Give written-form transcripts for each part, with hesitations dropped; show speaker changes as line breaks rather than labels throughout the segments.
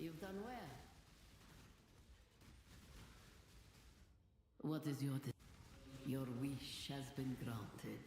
You've done well. What is your Your wish has been granted.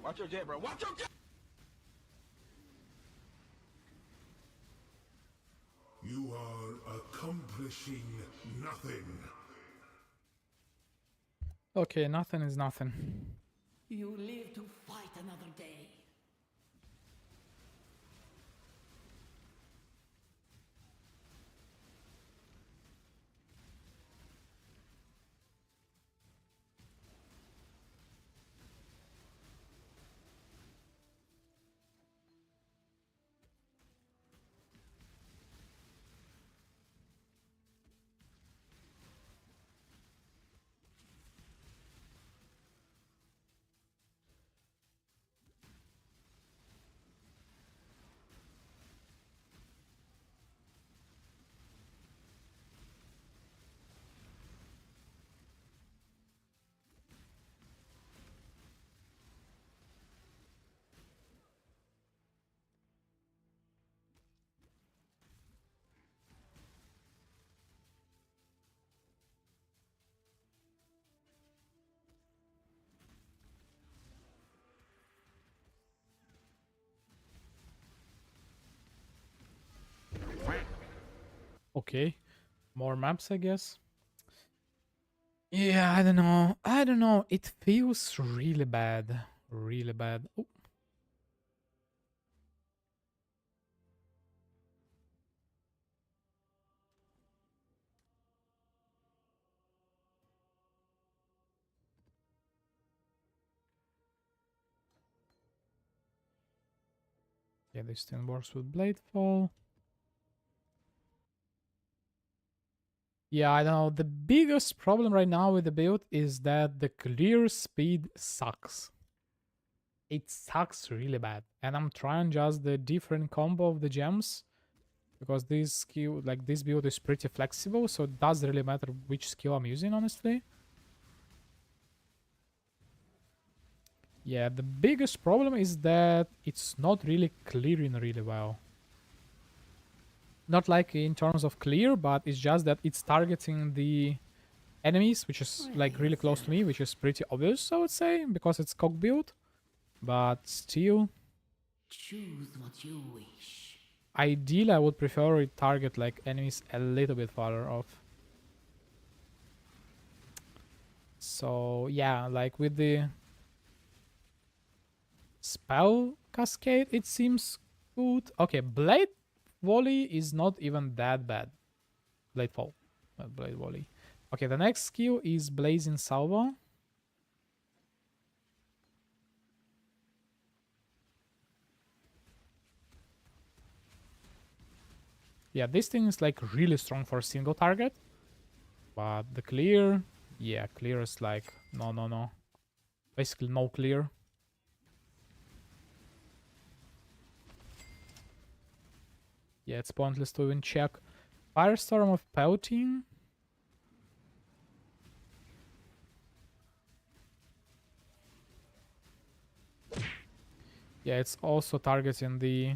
Watch your jet, bro. Watch your jet!
You are accomplishing nothing.
Okay, nothing is nothing.
You live to fight another day.
Okay, more maps, I guess. Yeah, I don't know. I don't know. It feels really bad. Really bad. Oh. Yeah, this still works with Bladefall. Yeah, I know. The biggest problem right now with the build is that the clear speed sucks. It sucks really bad. And I'm trying just the different combo of the gems. Because this skill, like this build is pretty flexible, so it doesn't really matter which skill I'm using, honestly. Yeah, the biggest problem is that it's not really clearing really well. Not like in terms of clear, but it's just that it's targeting the enemies, which is like really close to me, which is pretty obvious, I would say, because it's CoC build. But still,
Choose what you wish.
ideally I would prefer it target like enemies a little bit farther off. So yeah, like with the spell cascade, it seems good. Okay, blade volley is not even that bad. Blade fall, not blade volley. Okay, the next skill is blazing salvo. Yeah, this thing is like really strong for a single target. But the clear, yeah, clear is like no. Basically no clear. Yeah, it's pointless to even check. Firestorm of Pelting. Yeah, it's also targeting the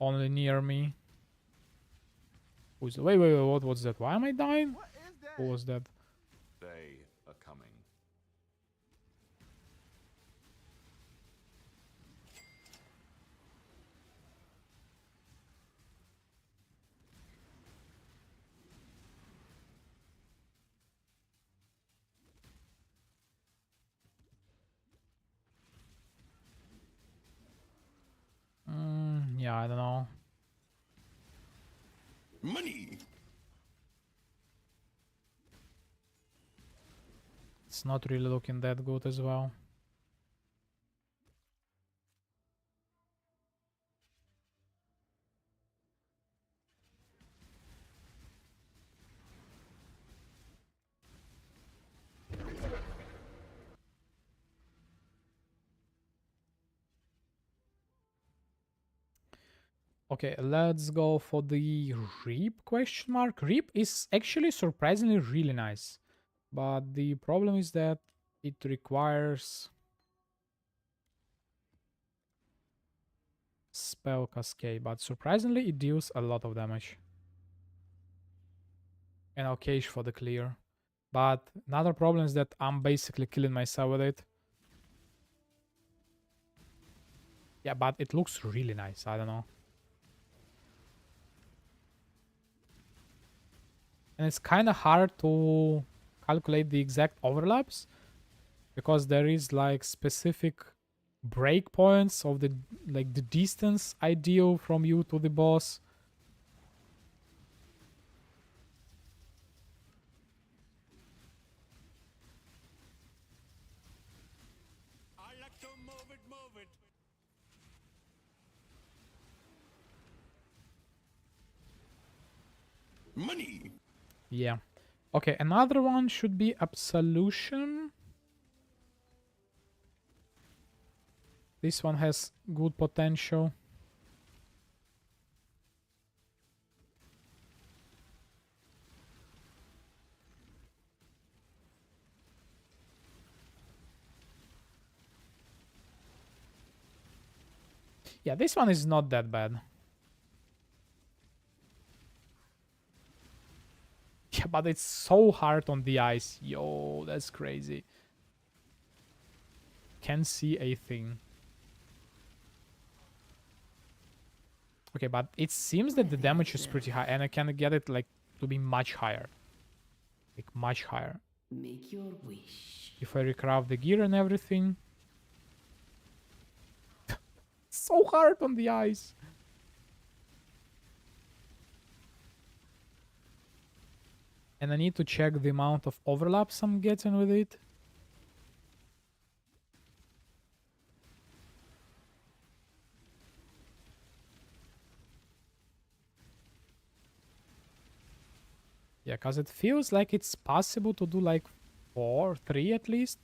only near me. Who's wait, what was that? Why am I dying?
What is that?
Who was that?
They are coming.
Yeah, I don't know.
Money.
It's not really looking that good as well. Okay, let's go for the Reap question mark. Reap is actually surprisingly really nice. But the problem is that it requires spell cascade, but surprisingly it deals a lot of damage. And okay for the clear. But another problem is that I'm basically killing myself with it. Yeah, but it looks really nice, I don't know. And it's kind of hard to calculate the exact overlaps because there is like specific breakpoints of the the distance ideal from you to the boss.
I like to move it, move it. Money.
Yeah. Okay, another one should be Absolution. This one has good potential. Yeah, this one is not that bad. Yeah, but it's so hard on the ice. Yo, that's crazy. Can't see a thing. Okay, but it seems that the damage is pretty high, and I can get it like to be much higher. Like much higher.
Make your wish.
If I recraft the gear and everything. So hard on the ice. And I need to check the amount of overlaps I'm getting with it. Yeah, because it feels like it's possible to do like 3 at least.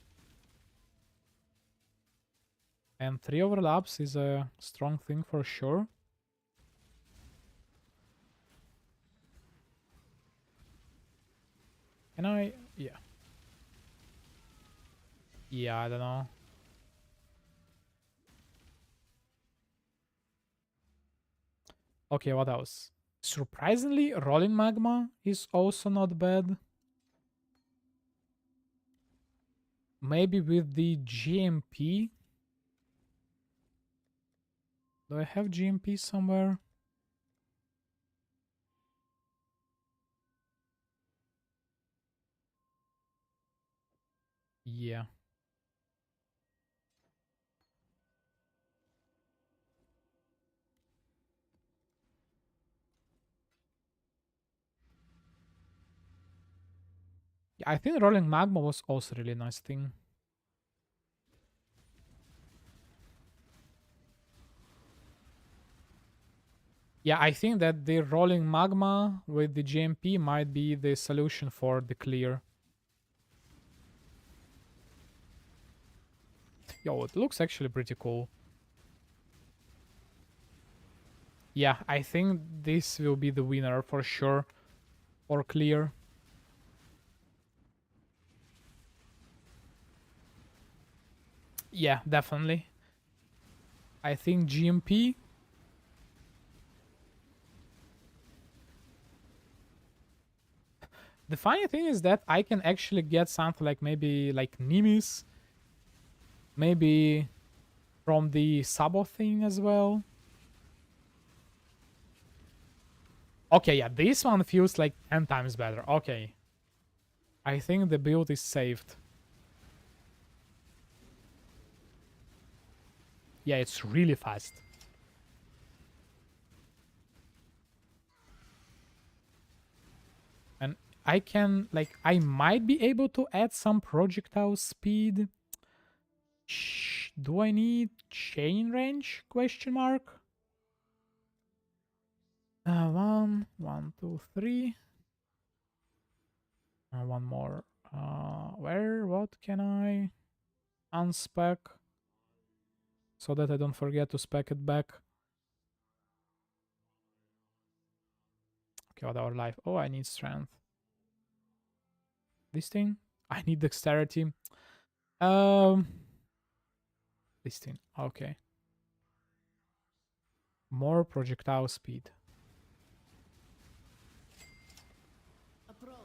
And 3 overlaps is a strong thing for sure. And yeah. Yeah, I don't know. Okay, what else? Surprisingly, Rolling Magma is also not bad. Maybe with the GMP. Do I have GMP somewhere? Yeah. Yeah, I think Rolling Magma was also a really nice thing. Yeah, I think that the Rolling Magma with the GMP might be the solution for the clear. Yo, it looks actually pretty cool. Yeah, I think this will be the winner for sure. Or clear. Yeah, definitely. I think GMP. The funny thing is that I can actually get something like maybe like Nimis. Maybe from the Sabo thing as well. Okay, yeah, this one feels like 10 times better. Okay. I think the build is saved. Yeah, it's really fast. I can, like, I might be able to add some projectile speed. Do I need chain range? Question mark. 1, 2, 3. One more. What can I unspec so that I don't forget to spec it back? Okay, what our life? Oh, I need strength. This thing? I need dexterity. This thing. Okay. More projectile speed.
Approach.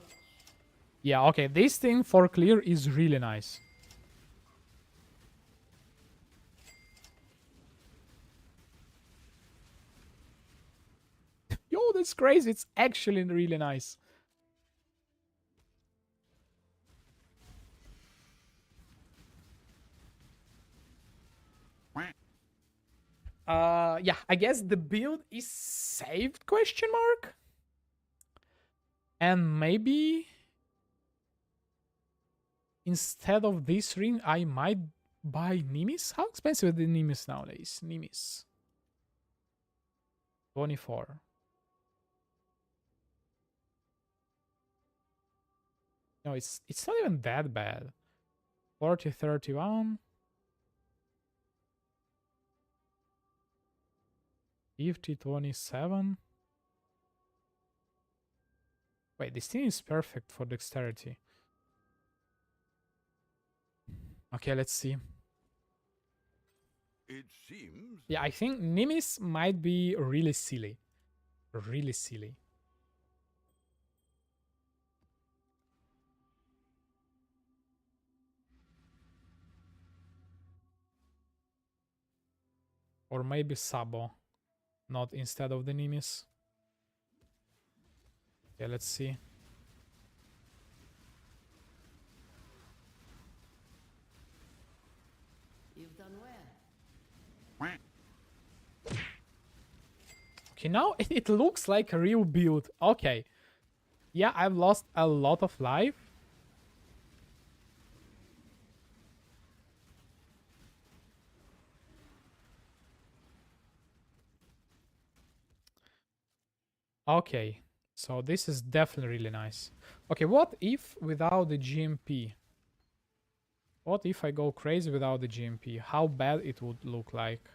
Yeah, okay. This thing for clear is really nice. Yo, that's crazy. It's actually really nice. Yeah, I guess the build is saved, question mark? And maybe instead of this ring, I might buy Nimis? How expensive are the Nimis nowadays? Nimis. 24. No, it's not even that bad. 40, 31. 50, 27. Wait, this thing is perfect for dexterity. Okay, let's see.
It seems.
Yeah, I think Nimis might be really silly. Really silly. Or maybe Sabo. Not instead of the Nimis. Okay, let's see.
You've done well.
Okay, now it looks like a real build. Okay. Yeah, I've lost a lot of life. Okay, so this is definitely really nice. Okay, what if without the GMP? What if I go crazy without the GMP? How bad it would look like?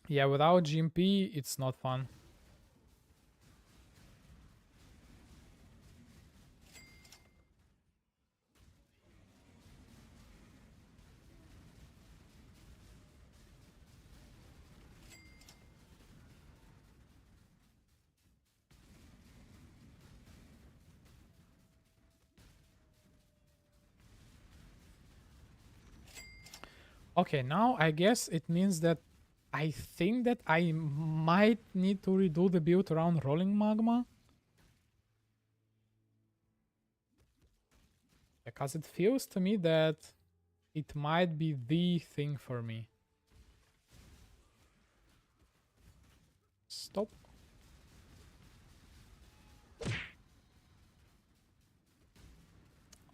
Yeah, without GMP, it's not fun. Okay, now I guess it means that I think that I might need to redo the build around rolling magma. Because it feels to me that it might be the thing for me. Stop.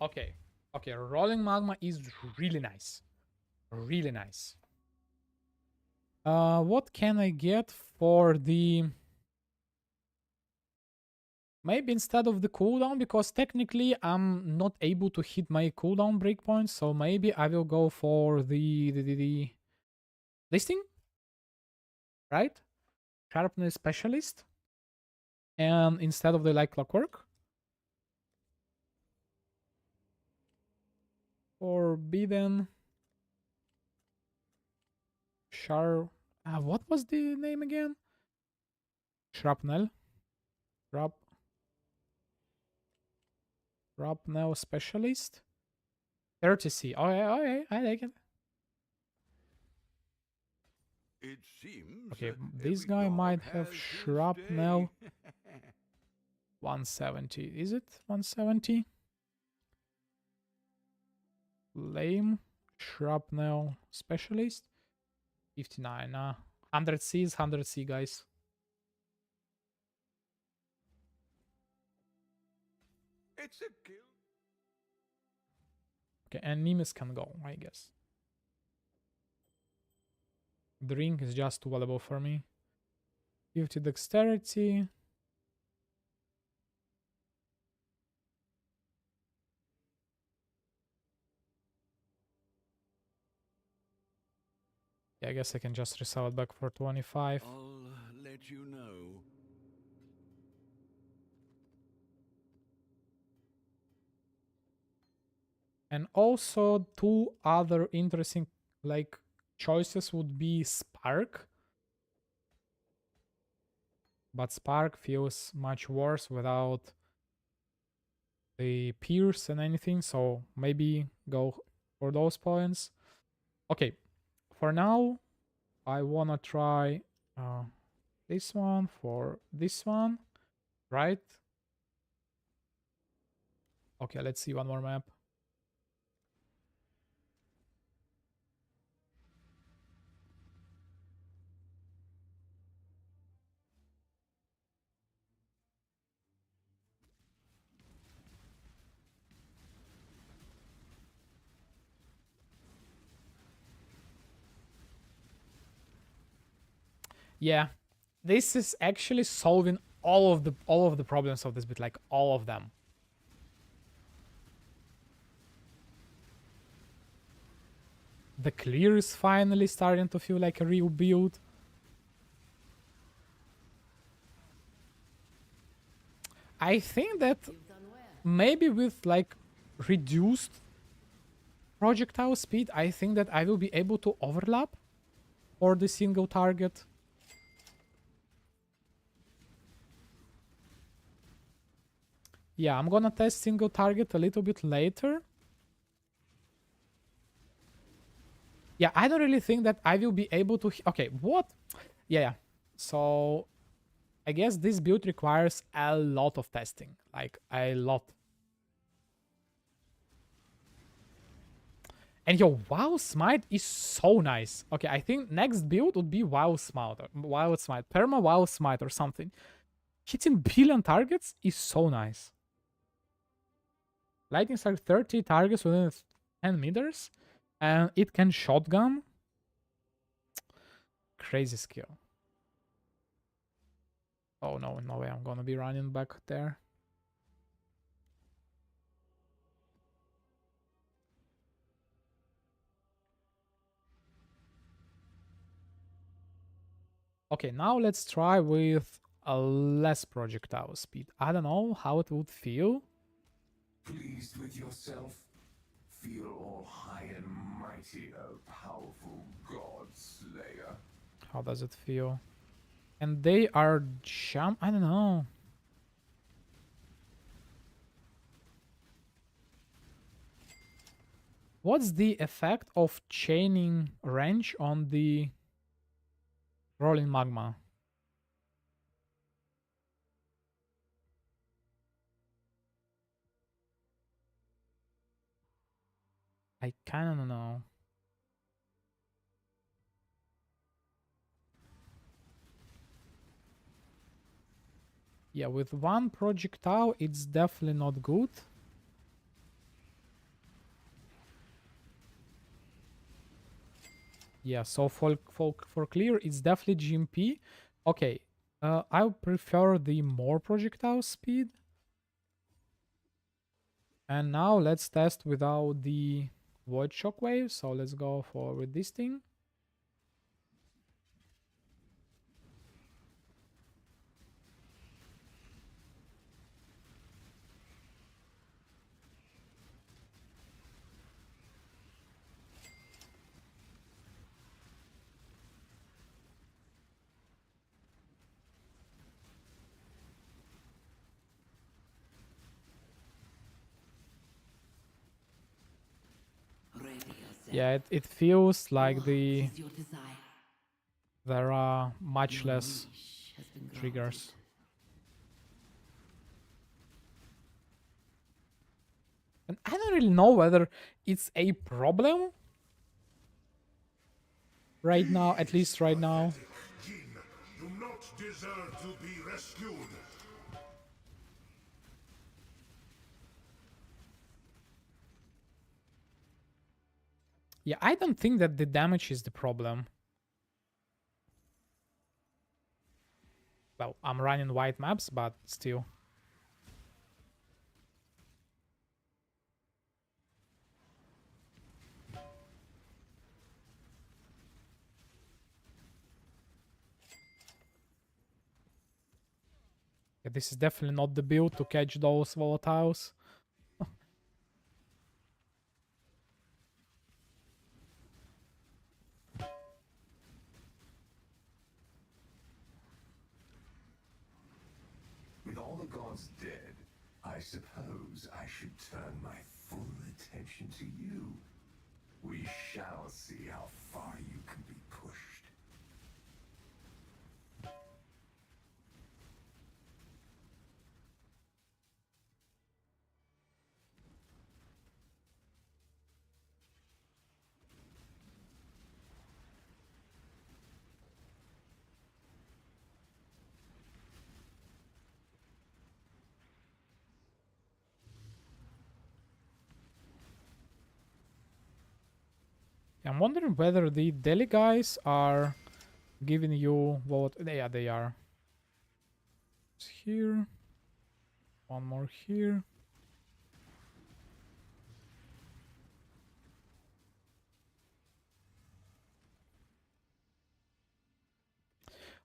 Okay. Okay, rolling magma is really nice. Really nice. What can I get for the... Maybe instead of the cooldown, because technically I'm not able to hit my cooldown breakpoint, so maybe I will go for the this thing, right? Sharpness specialist, and instead of the like clockwork, forbidden what was the name again? Shrapnel. Shrapnel specialist. 30C. Okay, I like it.
It seems.
Okay, this guy might have shrapnel. 170. Is it 170? Lame shrapnel specialist. 59. 100 C is 100 C, guys.
It's a kill.
Okay, and Nemes can go, I guess. The ring is just too valuable for me. 50 dexterity. Yeah, I guess I can just resell it back for 25.
I'll let you know.
And also two other interesting like choices would be Spark. But Spark feels much worse without the Pierce and anything, so maybe go for those points. Okay, for now, I wanna try this one for this one, right? Okay, let's see one more map. Yeah, this is actually solving all of the problems of this bit, like all of them. The clear is finally starting to feel like a real build. I think that maybe with like reduced projectile speed, I think that I will be able to overlap for the single target. Yeah, I'm gonna test single target a little bit later. Yeah, I don't really think that I will be able to... Okay, what? Yeah. So, I guess this build requires a lot of testing. Like, a lot. And yo, Wild Smite is so nice. Okay, I think next build would be Wild Smite. Perma Wild Smite or something. Hitting billion targets is so nice. Lightning strike 30 targets within 10 meters. And it can shotgun. Crazy skill. Oh no, no way I'm gonna be running back there. Okay, now let's try with a less projectile speed. I don't know how it would feel.
Pleased with yourself? Feel all high and mighty, O powerful god slayer.
How does it feel? And they are jump... I don't know. What's the effect of chaining wrench on the rolling magma? I kinda don't know. Yeah, with one projectile, it's definitely not good. Yeah, so for clear, it's definitely GMP. Okay, I prefer the more projectile speed. And now let's test without the void shockwave. So let's go for with this thing. Yeah, it feels like there are much less triggers. And I don't really know whether it's a problem right now, at least right now.
Jin do not deserve to be rescued.
Yeah, I don't think that the damage is the problem. Well, I'm running white maps, but still. Yeah, this is definitely not the build to catch those volatiles.
With all the gods dead, I suppose I should turn my full attention to you. We shall see how far you can be pushed.
I'm wondering whether the Delhi guys are giving you what? Yeah, they are. It's here. One more here.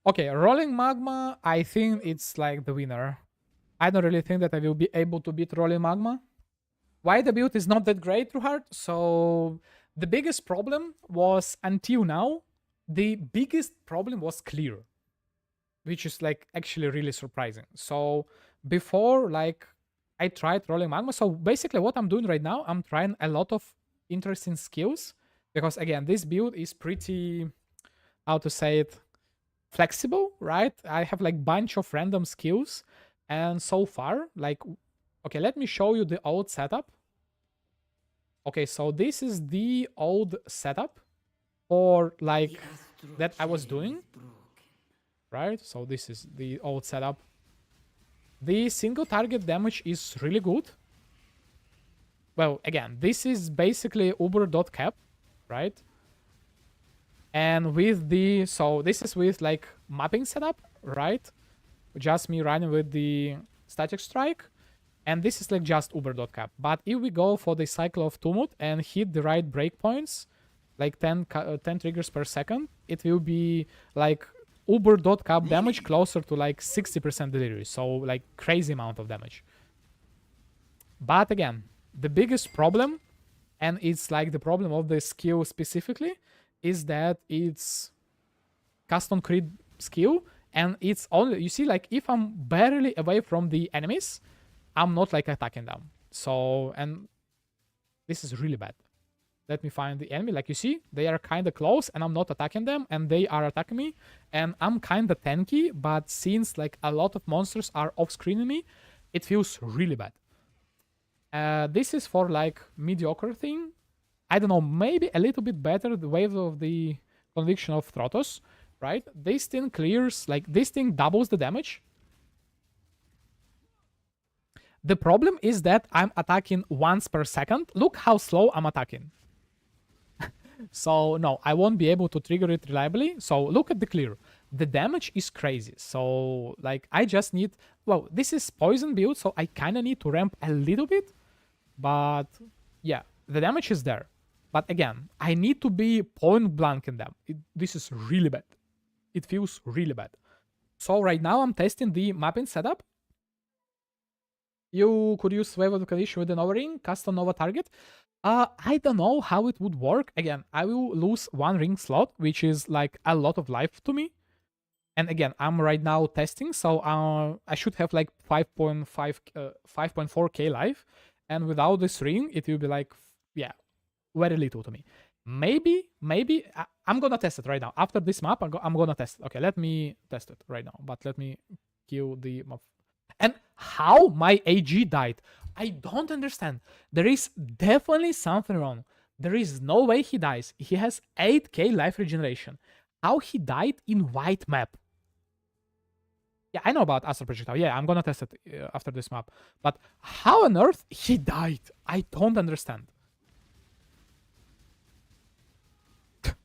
Okay, Rolling Magma, I think it's like the winner. I don't really think that I will be able to beat Rolling Magma. Why the build is not that great, too hard? So the biggest problem was, until now, the biggest problem was clear, which is like actually really surprising. So before, like, I tried Rolling Magma. So basically what I'm doing right now, I'm trying a lot of interesting skills, because again, this build is pretty, how to say it, flexible, right? I have like bunch of random skills, and so far, like, okay, let me show you the old setup. Okay, so this is the old setup, or like that I was doing, right? So this is the old setup. The single target damage is really good. Well, again, this is basically uber.cap, right? And with the, so this is with like mapping setup, right? Just me running with the static strike. And this is like just uber.cap. But if we go for the cycle of Tumult and hit the right breakpoints, like 10 triggers per second, it will be like uber.cap damage closer to like 60% delivery. So like crazy amount of damage. But again, the biggest problem, and it's like the problem of the skill specifically, is that it's custom crit skill, and it's only, you see, like if I'm barely away from the enemies, I'm not like attacking them. So, and this is really bad. Let me find the enemy. Like you see, they are kind of close and I'm not attacking them, and they are attacking me, and I'm kind of tanky, but since like a lot of monsters are off-screening me, it feels really bad. This is for like mediocre thing. I don't know, maybe a little bit better the wave of the Conviction of Throtos, right? This thing clears, like this thing doubles the damage. The problem is that I'm attacking once per second. Look how slow I'm attacking. So no, I won't be able to trigger it reliably. So look at the clear. The damage is crazy. So like I just need, well, this is poison build, so I kind of need to ramp a little bit. But yeah, the damage is there. But again, I need to be point blank in them. This is really bad. It feels really bad. So right now I'm testing the mapping setup. You could use Wave of Condition with the Nova Ring, cast a Nova target. I don't know how it would work. Again, I will lose one ring slot, which is like a lot of life to me. And again, I'm right now testing, so I should have like 5.4k life. And without this ring, it will be like, yeah, very little to me. Maybe I'm gonna test it right now. After this map, I'm gonna test it. Okay, let me test it right now. But let me kill the map. And how my AG died, I don't understand. There is definitely something wrong. There is no way he dies. He has 8k life regeneration. How he died in white map? Yeah, I know about Astral Projectile. Yeah, I'm gonna test it after this map. But how on earth he died? I don't understand.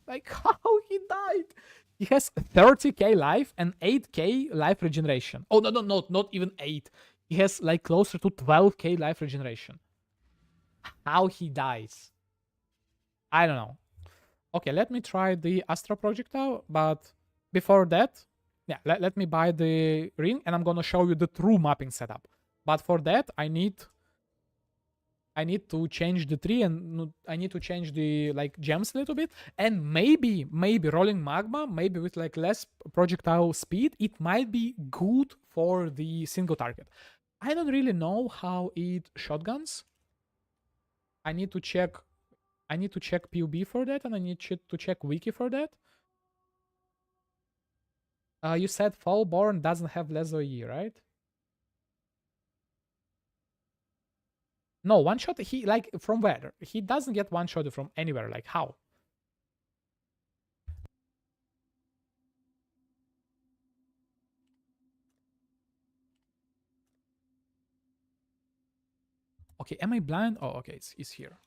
Like, how he died? He has 30k life and 8k life regeneration. Oh, no, not even 8. He has like closer to 12k life regeneration. How he dies? I don't know. Okay, let me try the Astral Projectile, but before that, yeah, let me buy the ring and I'm gonna show you the true mapping setup. But for that, I need to change the tree and I need to change the like gems a little bit, and maybe rolling magma, maybe with like less projectile speed, it might be good for the single target. I don't really know how it shotguns. I need to check PUB for that, and I need to check wiki for that. You said Fallborn doesn't have less OE, right? No, one shot, he like from where? He doesn't get one shot from anywhere, like how? Okay, am I blind? Oh, okay, it's here.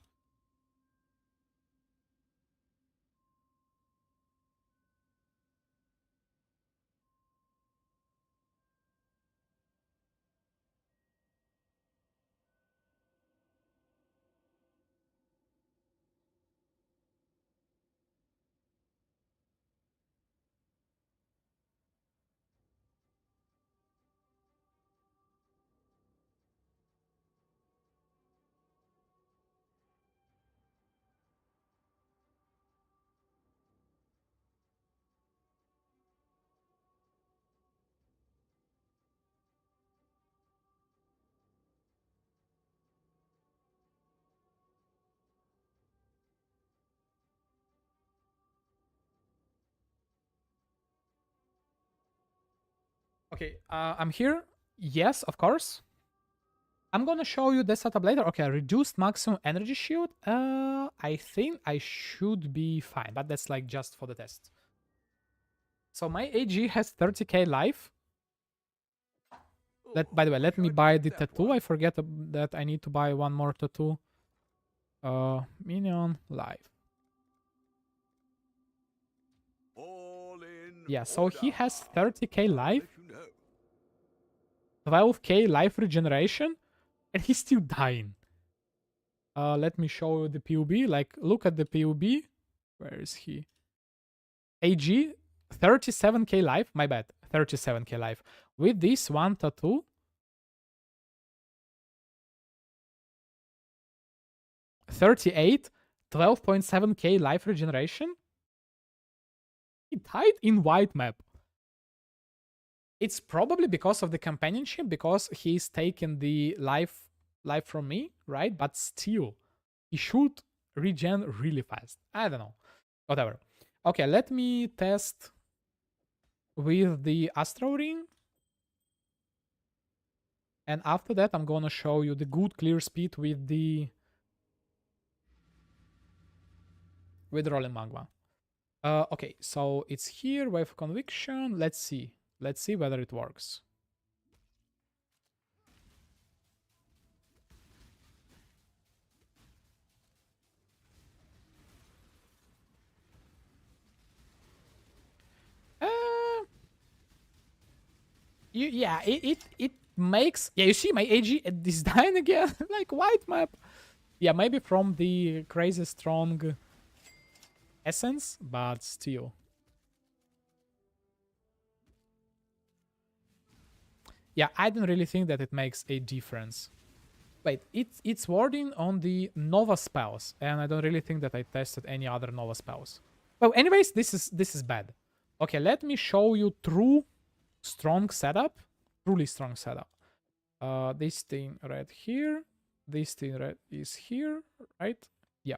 Okay, I'm here. Yes, of course. I'm gonna show you the setup later. Okay, reduced maximum energy shield. I think I should be fine, but that's like just for the test. So my AG has 30k life. By the way, let me buy the tattoo. I forget that I need to buy one more tattoo. Minion life. Yeah, so he has 30k life, 12k life regeneration, and he's still dying. Let me show you the PUB. Like, look at the PUB. Where is he? AG, 37k life. My bad, 37k life. With this one tattoo, 38, 12.7k life regeneration. He died in white map. It's probably because of the companionship, because he's taken the life from me, right? But still, he should regen really fast. I don't know. Whatever. Okay, let me test with the Astral Ring. And after that, I'm gonna show you the good clear speed with the Rolling Magma. Okay, so it's here, Wave of Conviction. Let's see. Let's see whether it works. Yeah, it makes... Yeah, you see my AG is dying again. Like, white map. Yeah, maybe from the crazy strong essence, but still. Yeah, I don't really think that it makes a difference. Wait, it's wording on the Nova spells, and I don't really think that I tested any other Nova spells. Well, anyways, this is bad. Okay, let me show you true strong setup. Truly strong setup. This thing right here. This thing right is here, right? Yeah.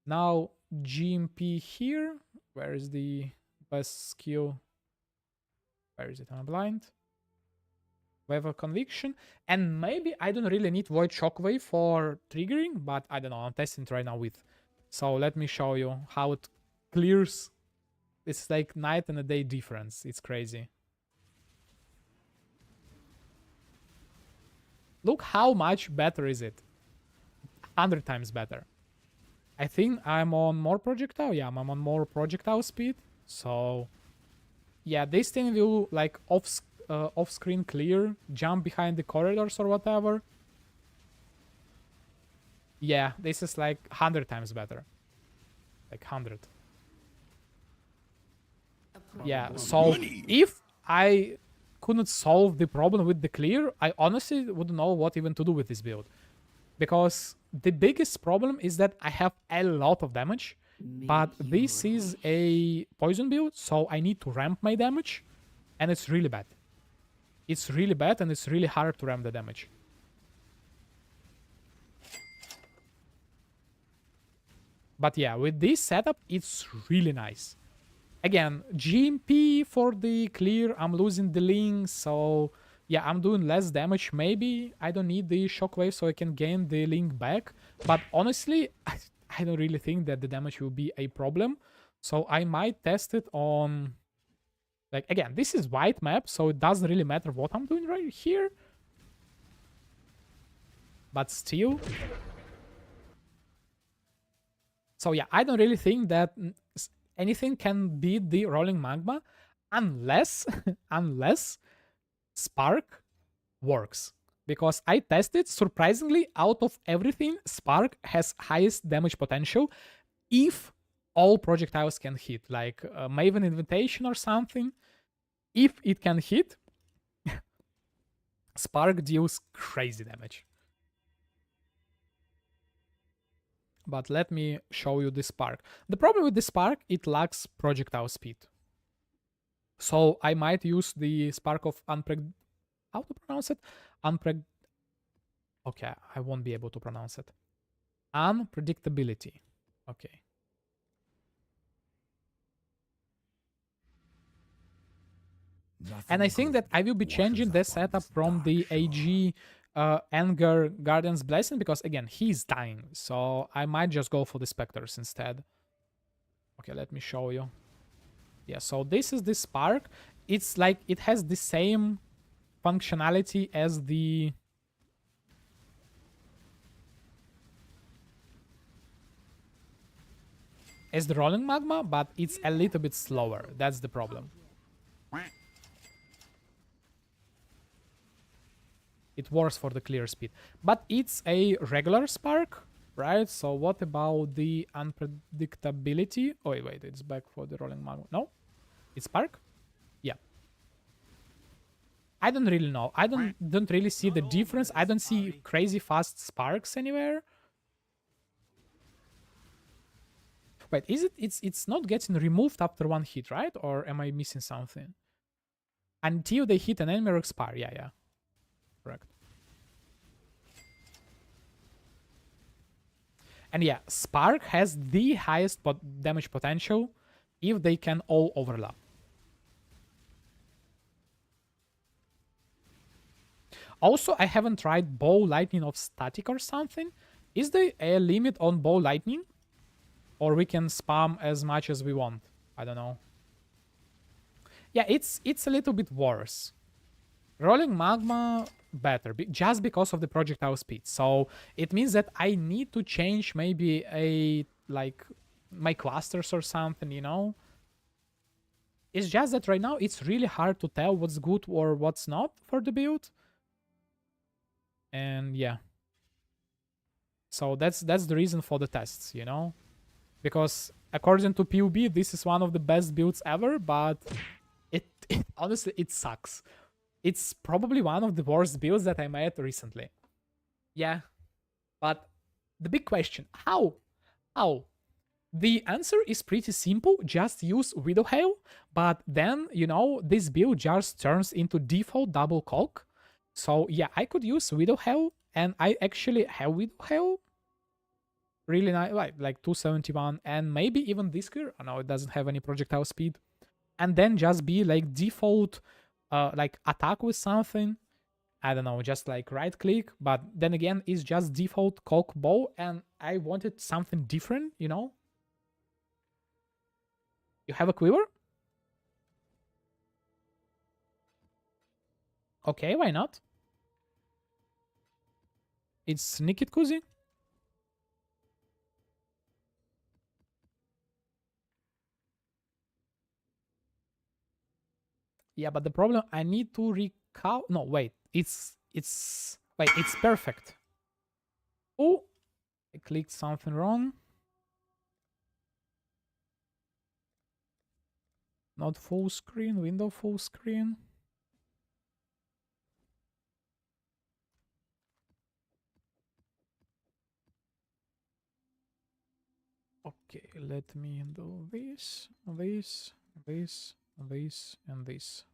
Now GMP here. Where is the best skill? Where is it? I'm blind. Wave of Conviction. And maybe I don't really need Void Shockwave for triggering, but I don't know. I'm testing it right now with So let me show you how it clears. It's like night and a day difference. It's crazy. Look how much better is it. 100 times better. I think I'm on more projectile. Yeah, I'm on more projectile speed. So yeah, this thing will like off-screen clear, jump behind the corridors or whatever. Yeah, this is like 100 times better. Like 100. Yeah, so if I couldn't solve the problem with the clear, I honestly wouldn't know what even to do with this build. Because the biggest problem is that I have a lot of damage, but this is a poison build, so I need to ramp my damage, and it's really bad. It's really bad, and it's really hard to ramp the damage. But yeah, with this setup, it's really nice. Again, GMP for the clear, I'm losing the link, so yeah, I'm doing less damage. Maybe I don't need the shockwave so I can gain the link back. But honestly, I don't really think that the damage will be a problem. So I might test it on... Like, again, this is white map, so it doesn't really matter what I'm doing right here. But still... So yeah, I don't really think that anything can beat the rolling magma unless unless Spark works. Because I tested, surprisingly, out of everything, Spark has highest damage potential if all projectiles can hit. Like Maven Invitation or something, if it can hit, Spark deals crazy damage. But let me show you the Spark. The problem with the Spark, it lacks projectile speed. So I might use the Spark of how to pronounce it? Okay, I won't be able to pronounce it. Unpredictability. Okay. And I think that I will be changing the setup from the AG Anger Guardian's Blessing, because again, he's dying. So I might just go for the Spectres instead. Okay, let me show you. Yeah, so this is the Spark. It's like, it has the same functionality as the... Rolling Magma, but it's a little bit slower. That's the problem. It works for the clear speed. But it's a regular Spark, right? So what about the unpredictability? Oh, wait, it's back for the rolling magma. No? It's Spark? Yeah. I don't really know. I don't really see the difference. I don't see crazy fast Sparks anywhere. Wait, is it? It's not getting removed after one hit, right? Or am I missing something? Until they hit an enemy or expire. Yeah. Correct. And yeah, Spark has the highest damage potential if they can all overlap. Also, I haven't tried Bow Lightning of Static or something. Is there a limit on Bow Lightning? Or we can spam as much as we want? I don't know. Yeah, it's a little bit worse. Rolling Magma, better, just because of the projectile speed. So it means that I need to change maybe my clusters or something, you know? It's just that right now it's really hard to tell what's good or what's not for the build. And yeah. So that's the reason for the tests, you know? Because according to PUB, this is one of the best builds ever, but it honestly, it sucks. It's probably one of the worst builds that I made recently. Yeah. But the big question, how? How? The answer is pretty simple, just use Widowhail, but then, you know, this build just turns into default double CoC. So yeah, I could use Widowhail, and I actually have Widowhail. Really nice, like 271, and maybe even this gear. Oh no, it doesn't have any projectile speed. And then just be like default, like attack with something. I don't know, just like right click, but then again, it's just default CoC bow, and I wanted something different, you know? You have a quiver? Okay, why not? It's Nikit Kuzi. Yeah, but the problem, I need to recover. No, wait, wait, it's perfect. Oh, I clicked something wrong. Not full screen, window full screen. Okay, let me do this, this, this, this, and this.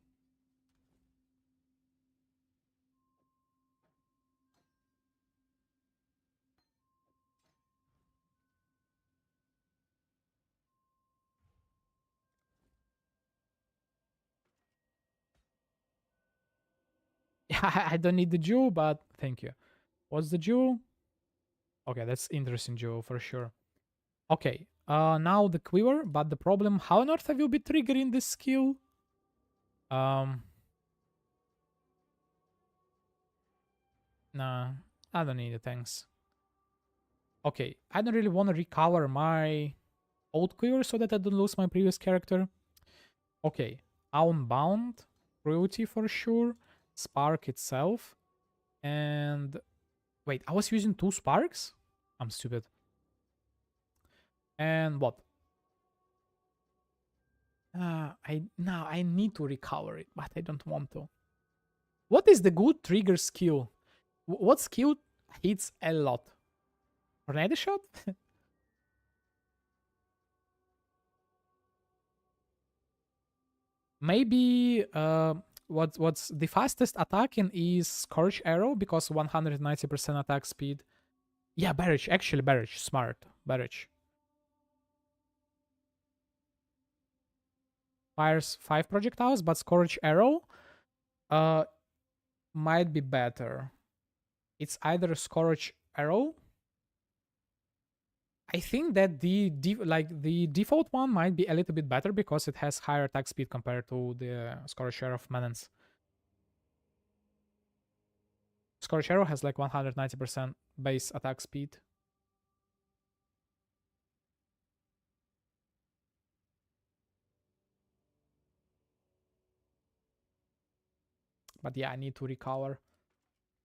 I don't need the jewel, but thank you. What's the jewel? Okay, that's interesting jewel for sure. Okay, now the quiver, but the problem, how on earth I will be triggering this skill? Nah, I don't need it, thanks. Okay, I don't really want to recover my old quiver so that I don't lose my previous character. Okay, Unbound, Cruelty for sure, Spark itself, and... Wait, I was using 2 sparks? I'm stupid. And what? I need to recover it, but I don't want to. What is the good trigger skill? What skill hits a lot? Tornado shot? Maybe what's the fastest attacking is Scorch Arrow because 190% attack speed. Yeah, Barrage, actually Barrage, smart. Barrage. Fires 5 projectiles, but Scorch Arrow might be better. It's either Scorch Arrow. I think that the default one might be a little bit better because it has higher attack speed compared to the Scorch Arrow of Menace. Scorch Arrow has like 190% base attack speed. But yeah, I need to recover.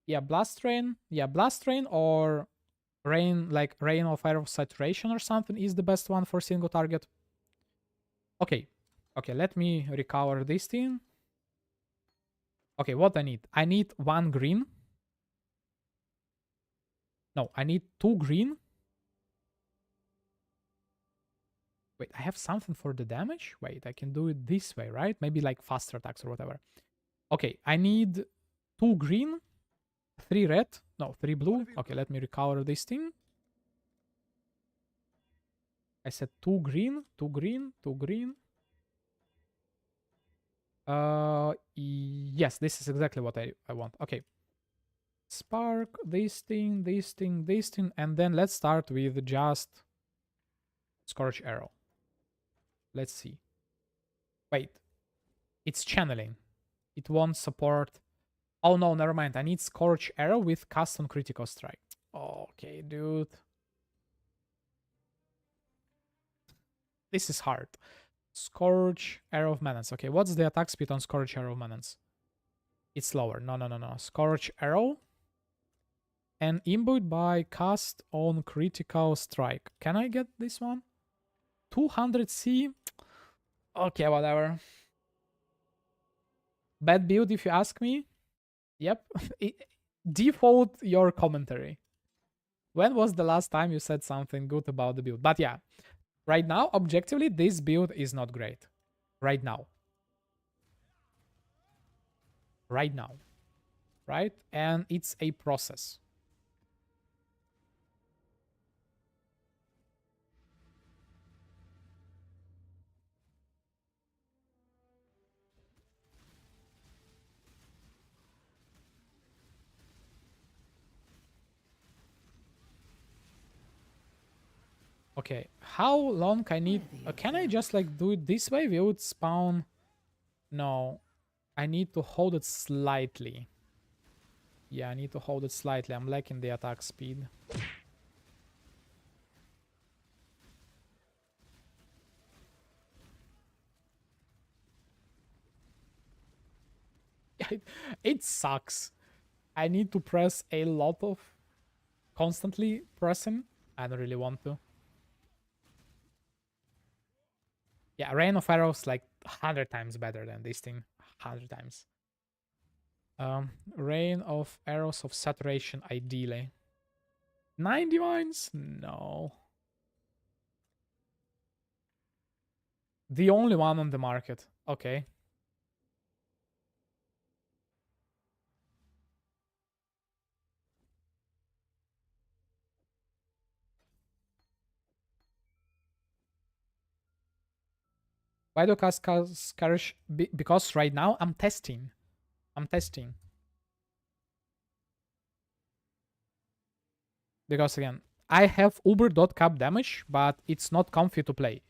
Yeah, Blast Rain. Yeah, Blast Rain or Rain, like Rain of Fire of Saturation or something is the best one for single target. Okay. Okay, let me recover this thing. Okay, what I need? I need 1 green. No, I need 2 green. Wait, I have something for the damage? Wait, I can do it this way, right? Maybe like faster attacks or whatever. Okay, I need 2 green, 3 red, no, 3 blue. Okay, let me recover this thing. I said 2 green, 2 green, 2 green. Yes, this is exactly what I want. Okay. Spark, this thing, this thing, this thing, and then let's start with just Scorch Arrow. Let's see. Wait, it's channeling. It won't support. Oh no, never mind. I need Scorch Arrow with custom critical strike. Okay, dude. This is hard. Scorch Arrow of Menace. Okay, what's the attack speed on Scorch Arrow of Menace? It's lower. No. Scorch Arrow. And imbued by cast on critical strike. Can I get this one? 200C? Okay, whatever. Bad build if you ask me. Yep. Default your commentary. When was the last time you said something good about the build? But yeah, right now, objectively, this build is not great. Right now. Right now. Right? And it's a process. Okay, how long I need... can I just like do it this way? We would spawn... No, I need to hold it slightly. Yeah, I need to hold it slightly. I'm lacking the attack speed. It sucks. I need to press a lot of... Constantly pressing. I don't really want to. Yeah, Rain of Arrows like 100 times better than this thing. 100 times. Rain of Arrows of Saturation, ideally. 9 divines? No. The only one on the market. Okay. Why do I cast Courage? Because right now I'm testing. Because again, I have uber.cap damage, but it's not comfy to play.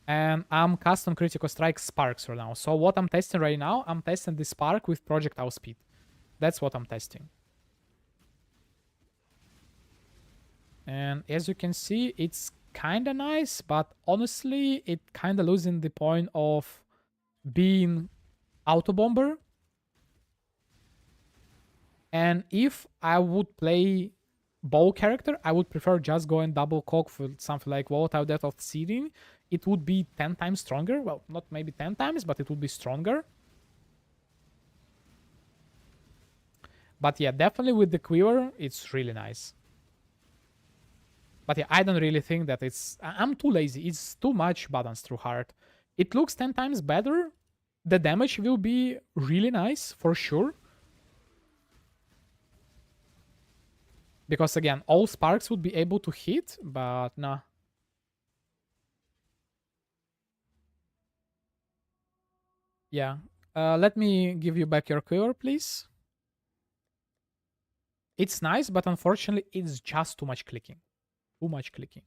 And I'm custom critical strike sparks right now. So what I'm testing right now, I'm testing the spark with projectile speed. That's what I'm testing. And as you can see, it's kind of nice, but honestly, it kind of losing the point of being auto bomber. And if I would play bow character, I would prefer just going double CoC for something like Volatile Death of Seeding. It would be 10 times stronger. Well, not maybe 10 times, but it would be stronger. But yeah, definitely with the Quiver, it's really nice. But yeah, I don't really think that it's... I'm too lazy. It's too much buttons through hard. It looks 10 times better. The damage will be really nice, for sure. Because again, all sparks would be able to hit, but nah. Yeah. Let me give you back your quiver, please. It's nice, but unfortunately, it's just too much clicking. Too much clicking.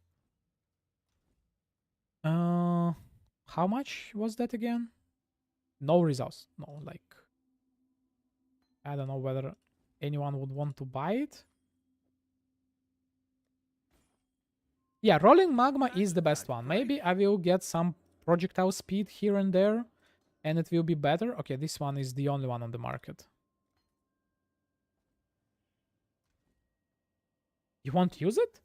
How much was that again? No results. No, like... I don't know whether anyone would want to buy it. Yeah, Rolling Magma is the best one. Maybe I will get some projectile speed here and there, and it will be better. Okay, this one is the only one on the market. You want to use it?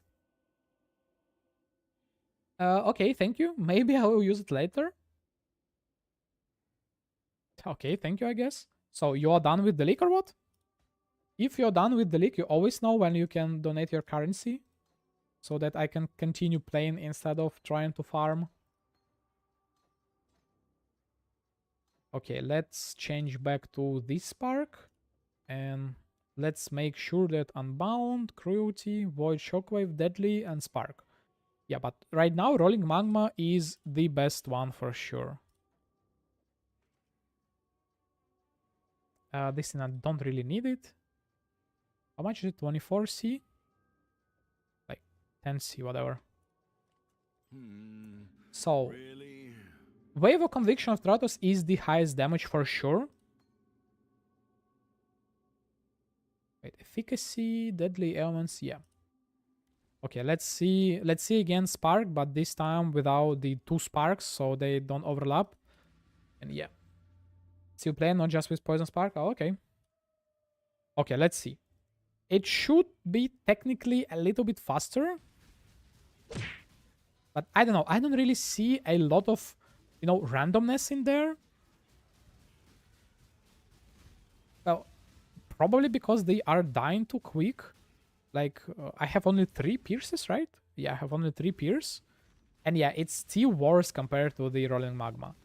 Okay, thank you. Maybe I will use it later. Okay, thank you, I guess. So you are done with the leak or what? If you're done with the leak, you always know when you can donate your currency, so that I can continue playing instead of trying to farm. Okay, let's change back to this spark. And let's make sure that Unbound, Cruelty, Void Shockwave, Deadly, and Spark. Yeah, but right now Rolling Magma is the best one for sure. This thing I don't really need it. How much is it? 24C? Like 10C, whatever. So,
Really?
Wave of Conviction of Stratos is the highest damage for sure. Wait, efficacy, deadly elements, yeah. Okay, let's see again Spark, but this time without the 2 sparks, so they don't overlap. And yeah. Still playing, not just with Poison Spark? Oh, okay. Okay, let's see. It should be technically a little bit faster. But I don't know. I don't really see a lot of, you know, randomness in there. Well, probably because they are dying too quick. Like, I have only 3 pierces, right? Yeah, I have only 3 pierce. And yeah, it's still worse compared to the Rolling Magma.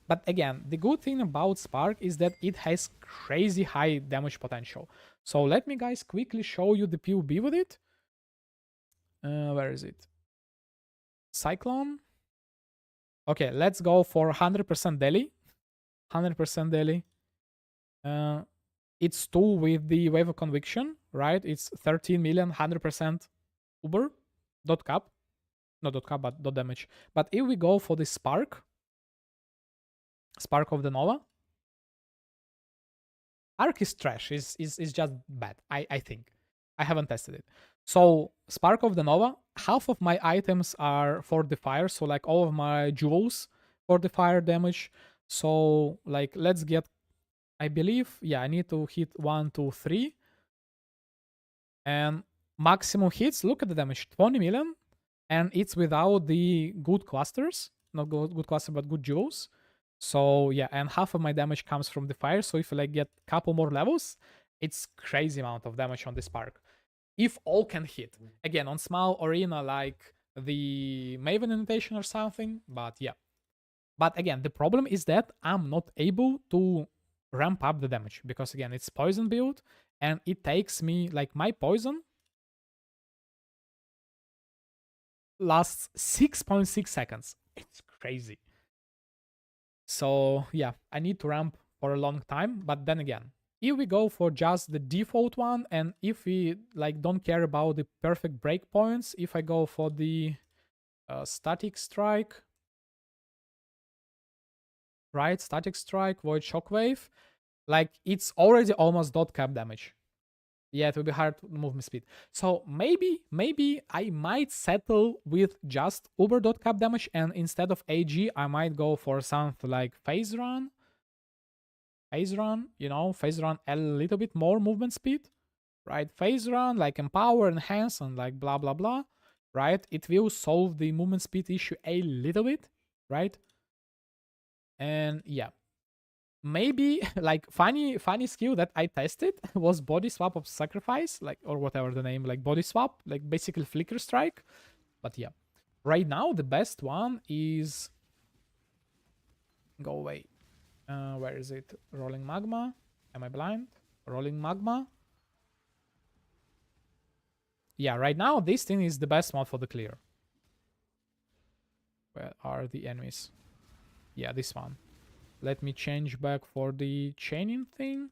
But again, the good thing about Spark is that it has crazy high damage potential. So let me, guys, quickly show you the PvP with it. Where is it? Cyclone. Okay, let's go for 100% daily. 100% daily. It's 2 with the Wave of Conviction, right? It's 13 million, 100% Uber.cap. not .cap, but .damage. But if we go for the Spark of the Nova, Arc is trash, is just bad, I think. I haven't tested it. So Spark of the Nova, half of my items are for the fire, so like all of my jewels for the fire damage. So like let's get, I believe, yeah, I need to hit 1, 2, 3. And maximum hits, look at the damage, 20 million. And it's without the good clusters, not good cluster, but good jewels. So yeah, and half of my damage comes from the fire. So if I like get a couple more levels, it's crazy amount of damage on the Spark. If all can hit. Again, on small arena like the Maven Invitation or something, but yeah. But again, the problem is that I'm not able to ramp up the damage because again, it's poison build and it takes me, like my poison lasts 6.6 seconds. It's crazy. So yeah, I need to ramp for a long time, but then again, if we go for just the default one, and if we like don't care about the perfect breakpoints, if I go for the static strike, right, static strike, void shockwave, like it's already almost dot cap damage. Yeah, it will be hard to move my speed. So maybe I might settle with just uber dot cap damage, and instead of AG, I might go for something like phase run. Phase run, you know, phase run a little bit more movement speed, right? Phase run, like empower, enhance, and like blah blah blah, right? It will solve the movement speed issue a little bit, right? And yeah, maybe like funny skill that I tested was body swap of sacrifice, like, or whatever the name, like body swap, like basically flicker strike. But yeah, right now the best one is, go away. Where is it? Rolling magma. Am I blind? Rolling magma. Yeah, right now this thing is the best one for the clear. Where are the enemies? Yeah, this one. Let me change back for the chaining thing.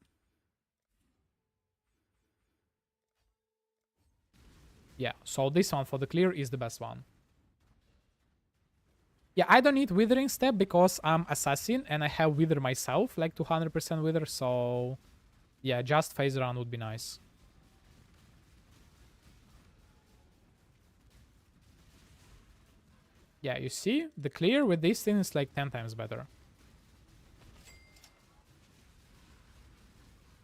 Yeah, so this one for the clear is the best one. Yeah, I don't need Withering Step because I'm Assassin and I have Wither myself, like 200% Wither, so yeah, just phase run would be nice. Yeah, you see, the clear with this thing is like 10 times better.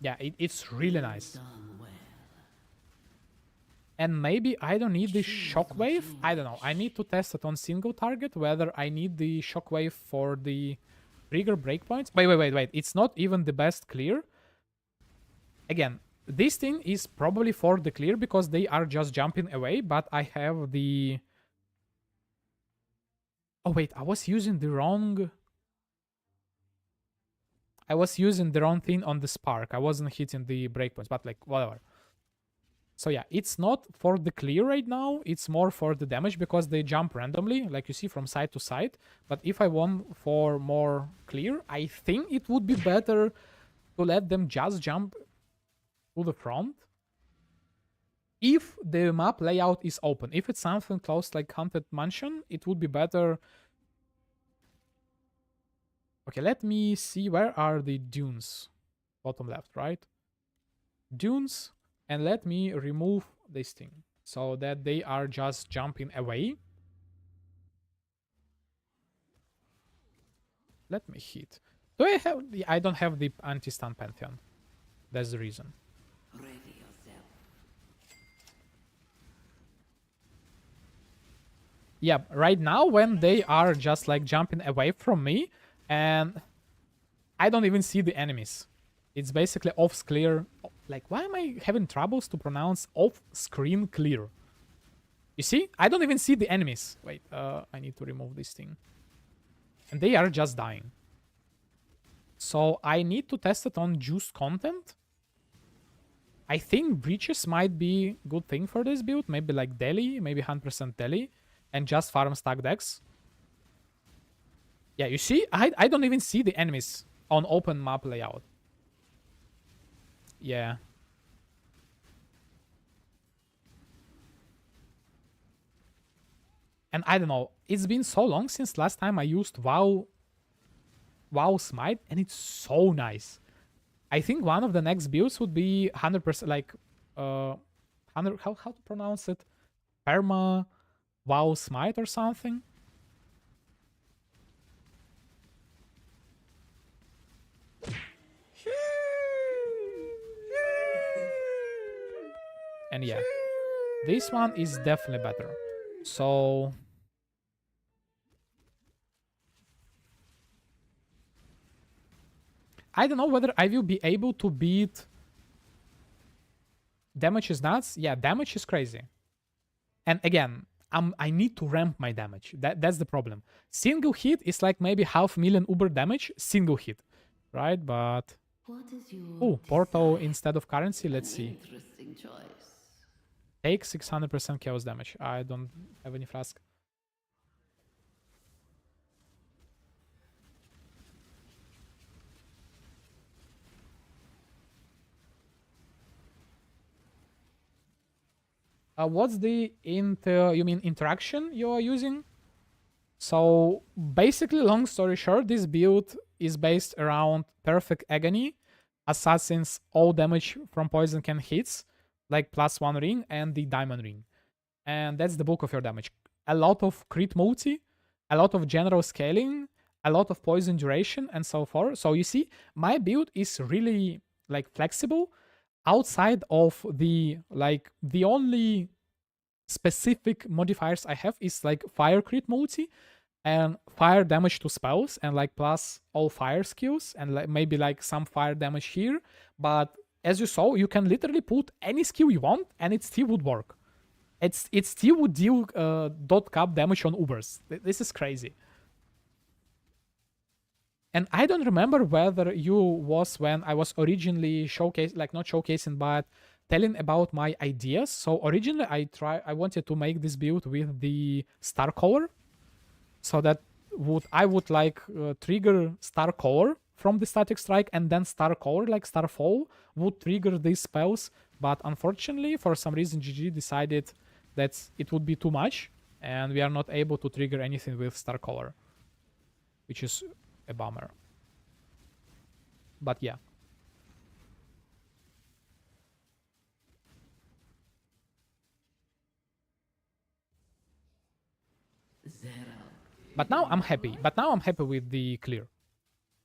Yeah, it's really nice. And maybe I don't need the shockwave. I don't know. I need to test it on single target, whether I need the shockwave for the trigger breakpoints. Wait. It's not even the best clear. Again, this thing is probably for the clear because they are just jumping away, but I have the... Oh wait, I was using the wrong thing on the Spark. I wasn't hitting the breakpoints, but like, whatever. So yeah, it's not for the clear right now, it's more for the damage because they jump randomly, like you see, from side to side. But if I want for more clear, I think it would be better to let them just jump to the front. If the map layout is open, if it's something close like Haunted Mansion, it would be better. Okay, let me see, where are the dunes? Bottom left, right? Dunes. And let me remove this thing so that they are just jumping away. Let me hit. Do I have the... I don't have the anti-stun Pantheon. That's the reason.
Ready yourself.
Yeah, right now when they are just like jumping away from me and I don't even see the enemies. It's basically off clear. Like, why am I having troubles to pronounce off-screen clear? You see? I don't even see the enemies. Wait, I need to remove this thing. And they are just dying. So I need to test it on juiced content. I think breaches might be a good thing for this build. Maybe like Deli, maybe 100% Deli. And just farm stack decks. Yeah, you see? I don't even see the enemies on open map layout. Yeah. And I don't know, it's been so long since last time I used WoW Smite, and it's so nice. I think one of the next builds would be 100% like 100, how to pronounce it? Perma WoW Smite or something. And yeah, this one is definitely better. So I don't know whether I will be able to beat. Damage is nuts. Yeah, damage is crazy. And again, I need to ramp my damage. That's the problem. Single hit is like maybe 500,000 uber damage, single hit, right? But
What is your
oh, Porto
desire?
instead of currency. Let's
An
see.
interesting choice.
Take 600% chaos damage. I don't have any flask. What's the you mean interaction you are using? So basically, long story short, this build is based around perfect agony, assassins all damage from poison can hits, like +1 ring and the diamond ring. And that's the bulk of your damage. A lot of crit multi, a lot of general scaling, a lot of poison duration, and so forth. So you see, my build is really like flexible. Outside of the only specific modifiers I have is like fire crit multi and fire damage to spells and like plus all fire skills and like maybe like some fire damage here. But as you saw, you can literally put any skill you want and it still would work. It still would deal dot cap damage on Ubers. This is crazy. And I don't remember whether you was when I was originally showcasing, like not showcasing, but telling about my ideas. So originally I wanted to make this build with the star color, so that I would like trigger star color from the static strike, and then star color like starfall would trigger these spells. But unfortunately, for some reason, GG decided that it would be too much, and we are not able to trigger anything with star color, which is a bummer. But yeah. But now I'm happy. With the clear.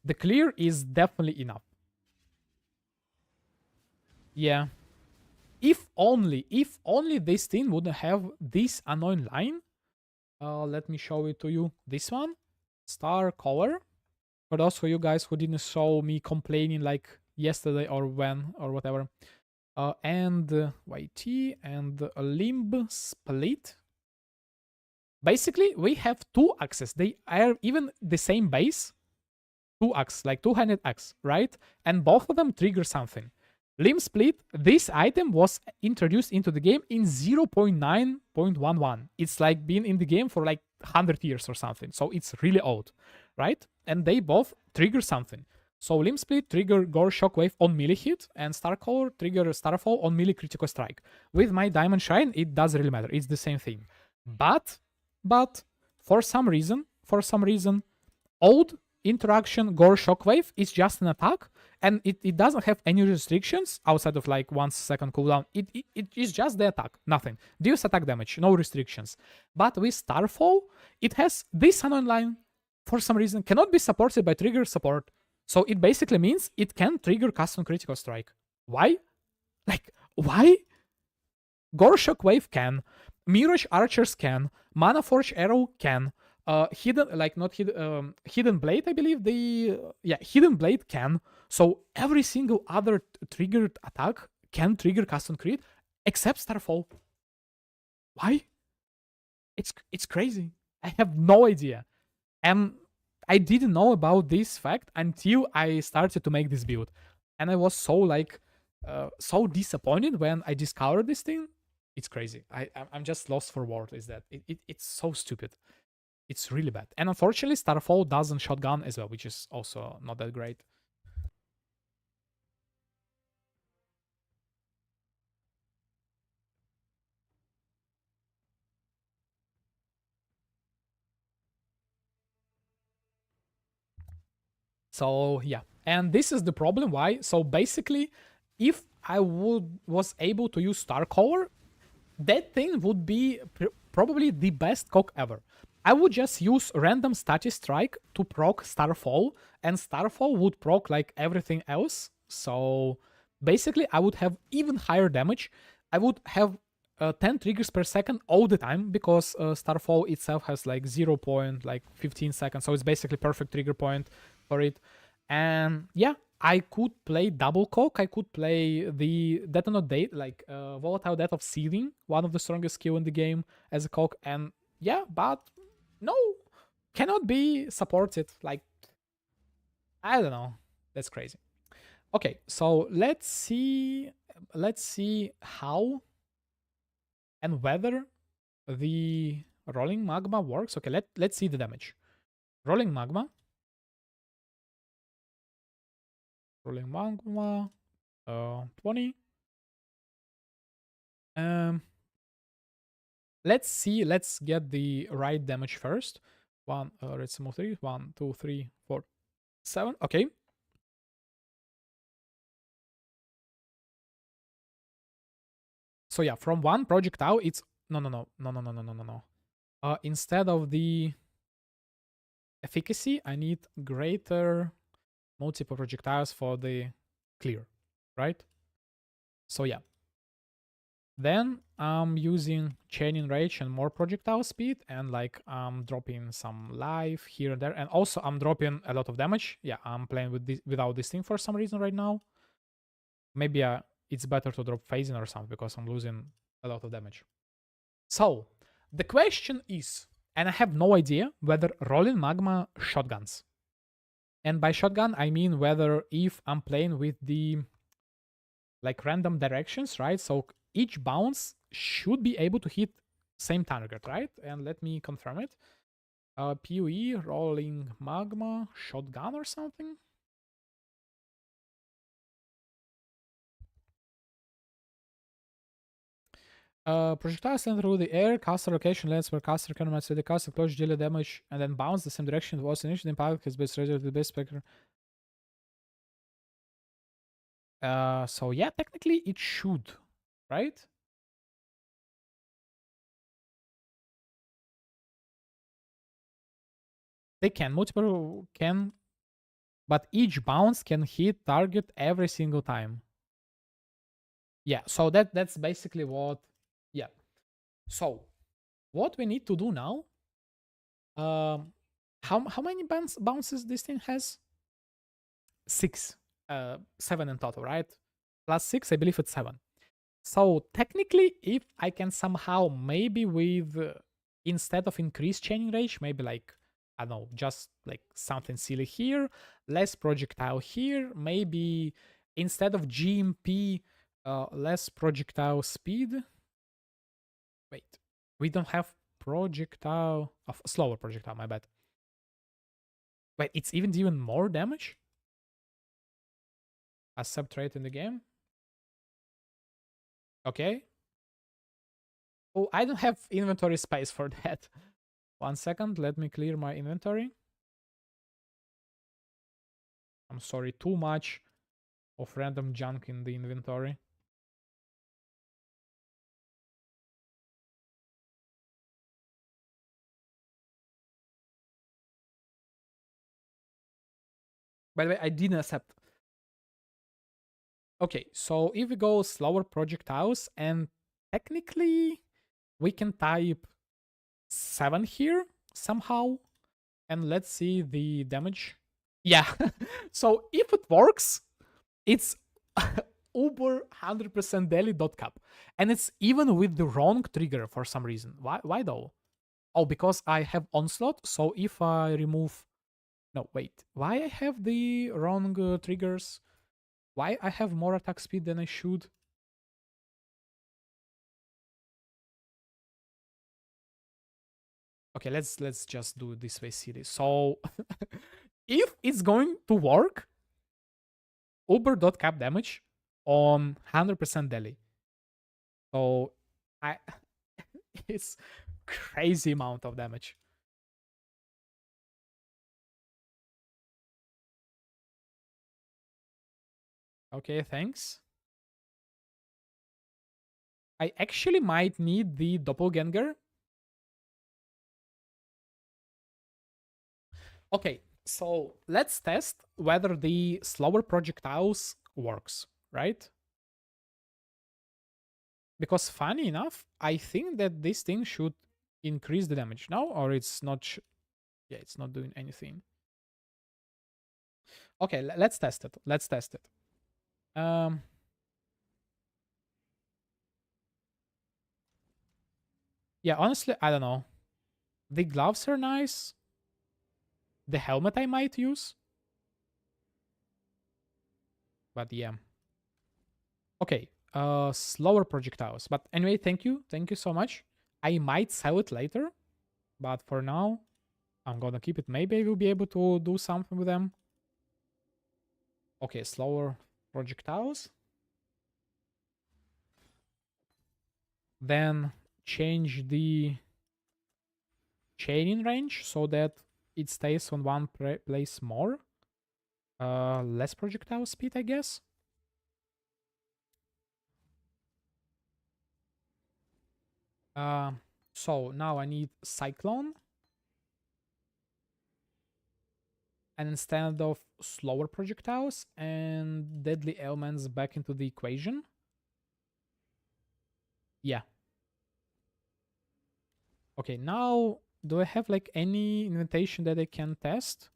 The clear is definitely enough. Yeah. If only this thing wouldn't have this annoying line. Let me show it to you. This one. Star color. For those of you guys who didn't show me complaining like yesterday or when or whatever. And YT and a limb split. Basically, we have two axes. They are even the same base. Two axes, like two-handed axe, right? And both of them trigger something. Limb split, this item was introduced into the game in 0.9.11. It's like been in the game for like 100 years or something. So it's really old, right? And they both trigger something. So Limb Split trigger Gore Shockwave on melee hit, and Starcolor trigger Starfall on melee critical strike. With my Diamond Shrine, it doesn't really matter. It's the same thing. But for some reason, old interaction Gore Shockwave is just an attack, and it doesn't have any restrictions outside of like 1 second cooldown. It is just the attack, nothing. Deals attack damage, no restrictions. But with Starfall, it has this annoying line, for some reason, cannot be supported by trigger support. So it basically means it can trigger custom critical strike. Why? Like, why? Gore Shockwave can, Mirage Archers can, Mana Forge Arrow can, Hidden Blade, I believe Hidden Blade can. So every single other triggered attack can trigger custom crit except Starfall. Why? It's crazy. I have no idea. And I didn't know about this fact until I started to make this build. And I was so disappointed when I discovered this thing. It's crazy. I'm just lost for words. Is that it's so stupid. It's really bad. And unfortunately, Starfall doesn't shotgun as well, which is also not that great. So yeah, and this is the problem why. So basically, if I was able to use Starcaller, that thing would be probably the best CoC ever. I would just use random static strike to proc Starfall, and Starfall would proc like everything else. So basically, I would have even higher damage. I would have 10 triggers per second all the time because Starfall itself has like 0.15 seconds, so it's basically perfect trigger point for it. And yeah, I could play double CoC. I could play the Death Not Date, like Volatile Death of Seething, one of the strongest skill in the game as a CoC. And yeah, but no, cannot be supported. Like, I don't know. That's crazy. Okay, so let's see how and whether the rolling magma works. Okay, let's see the damage. Rolling magma. Rolling magma. 20. Let's get the right damage first. Let's move 3. 1, 2, 3, 4, 7. Okay. So yeah, from one projectile, it's no. Instead of the efficacy, I need greater multiple projectiles for the clear, right? So yeah. Then I'm using chain enrage and more projectile speed, and like I'm dropping some life here and there, and also I'm dropping a lot of damage. Yeah, I'm playing with this without this thing for some reason right now. Maybe it's better to drop phasing or something because I'm losing a lot of damage. So the question is, and I have no idea whether rolling magma shotguns. And by shotgun I mean whether if I'm playing with the like random directions, right? So each bounce should be able to hit same target, right? And let me confirm it. PoE, rolling magma, shotgun or something. Projectiles sent through the air, caster location lands where caster can match the caster close deal damage and then bounce the same direction was initially impact his base rated the base spectre. So yeah, technically it should, right? They can, multiple can, but each bounce can hit target every single time. Yeah, so that's basically what, yeah. So what we need to do now, how many bounces this thing has? 6, 7 in total, right? Plus 6, I believe it's 7. So technically, if I can somehow maybe with instead of increased chaining range, maybe like I don't know, just like something silly here, less projectile here, maybe instead of GMP, less projectile speed. Wait, we don't have projectile of slower projectile. My bad. Wait, it's even more damage. A sub trait in the game. Okay. Oh, I don't have inventory space for that. 1 second, let me clear my inventory. I'm sorry, too much of random junk in the inventory. By the way, I didn't accept. Okay, so if we go slower projectiles, and technically we can type 7 here somehow, and let's see the damage. Yeah, so if it works, it's uber 100% daily dot cap, and it's even with the wrong trigger for some reason. Why though? Oh, because I have onslaught. So if I remove, no, wait, why I have the wrong triggers? Why I have more attack speed than I should? Okay, let's just do it this way, series. So if it's going to work, uber.cap damage on 100% daily. So it's crazy amount of damage. Okay, thanks. I actually might need the doppelganger. Okay, so let's test whether the slower projectiles works, right? Because funny enough, I think that this thing should increase the damage now, or it's not. Yeah, it's not doing anything. Okay, let's test it. Let's test it. Yeah, honestly, I don't know. The gloves are nice. The helmet I might use. But yeah. Okay, slower projectiles. But anyway, thank you. Thank you so much. I might sell it later. But for now, I'm gonna keep it. Maybe I will be able to do something with them. Okay, slower projectiles. Then change the chaining range so that it stays on one place more. Less projectile speed, I guess. So now I need Cyclone. And instead of slower projectiles and deadly elements back into the equation. Yeah. Okay, now do I have like any invitation that I can test?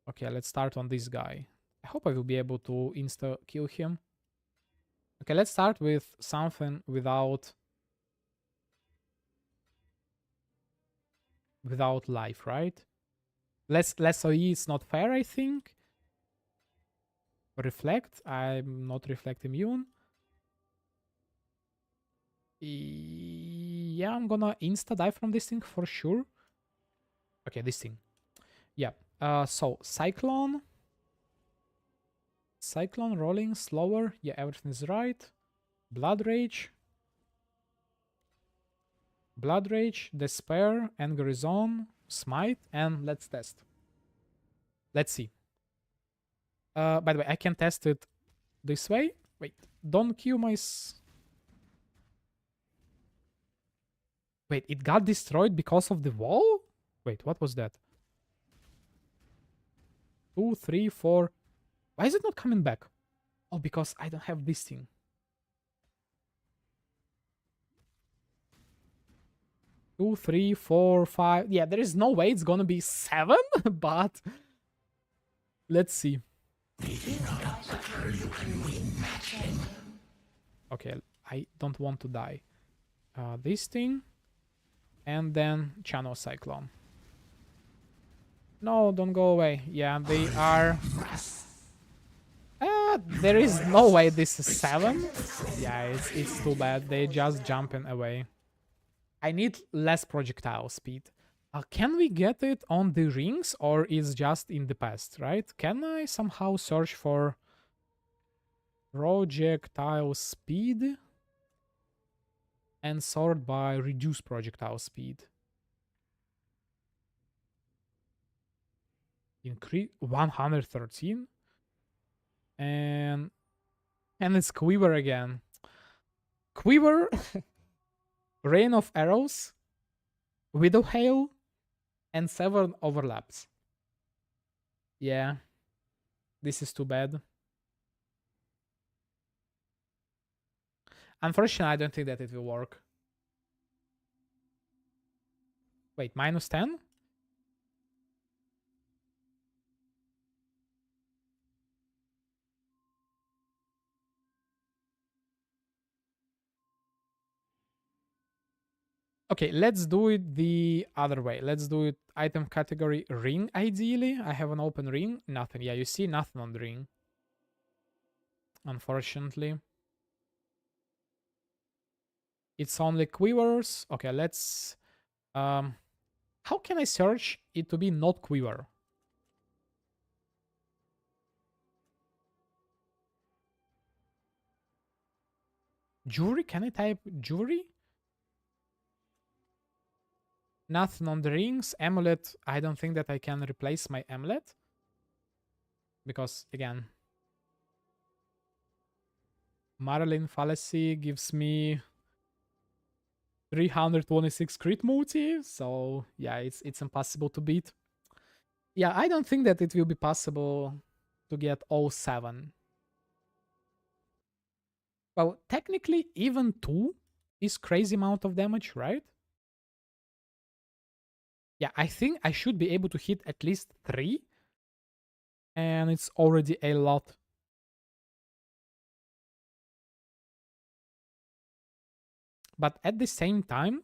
Okay, let's start on this guy. I hope I will be able to insta kill him. Okay, let's start with something without life, right? Less OE is not fair, I think. Reflect. I'm not reflect immune. Yeah, I'm gonna insta die from this thing for sure. Okay, this thing. Yeah. So Cyclone. Cyclone rolling slower. Yeah, everything is right. Blood Rage. Blood Rage, Despair, Anger is on, Smite, and let's test. Let's see. By the way, I can test it this way. Wait, don't kill my... Wait, it got destroyed because of the wall? Wait, what was that? 2, 3, 4... Why is it not coming back? Oh, because I don't have this thing. 2, 3, 4, 5... Yeah, there is no way it's gonna be 7, but... Let's see. Okay, I don't want to die. This thing. And then Channel Cyclone. No, don't go away. Yeah, they are... there is no way this is 7. Yeah, it's too bad. They just jumping away. I need less projectile speed. Can we get it on the rings or is just in the past, right? Can I somehow search for projectile speed and sort by reduce projectile speed? Increase 113 and it's Quiver again. Quiver, Rain of Arrows, Widow Hail, and 7 overlaps. Yeah, this is too bad. Unfortunately, I don't think that it will work. Wait, minus 10? Okay, let's do it the other way. Let's do it item category ring, ideally. I have an open ring. Nothing. Yeah, you see nothing on the ring. Unfortunately. It's only quivers. Okay, let's... how can I search it to be not quiver? Jewelry? Can I type jewelry? Nothing on the rings. Amulet, I don't think that I can replace my amulet. Because, again, Marilyn Fallacy gives me 326 crit multi, so yeah, it's impossible to beat. Yeah, I don't think that it will be possible to get all 7. Well, technically, even 2 is crazy amount of damage, right? Yeah, I think I should be able to hit at least 3, and it's already a lot. But at the same time,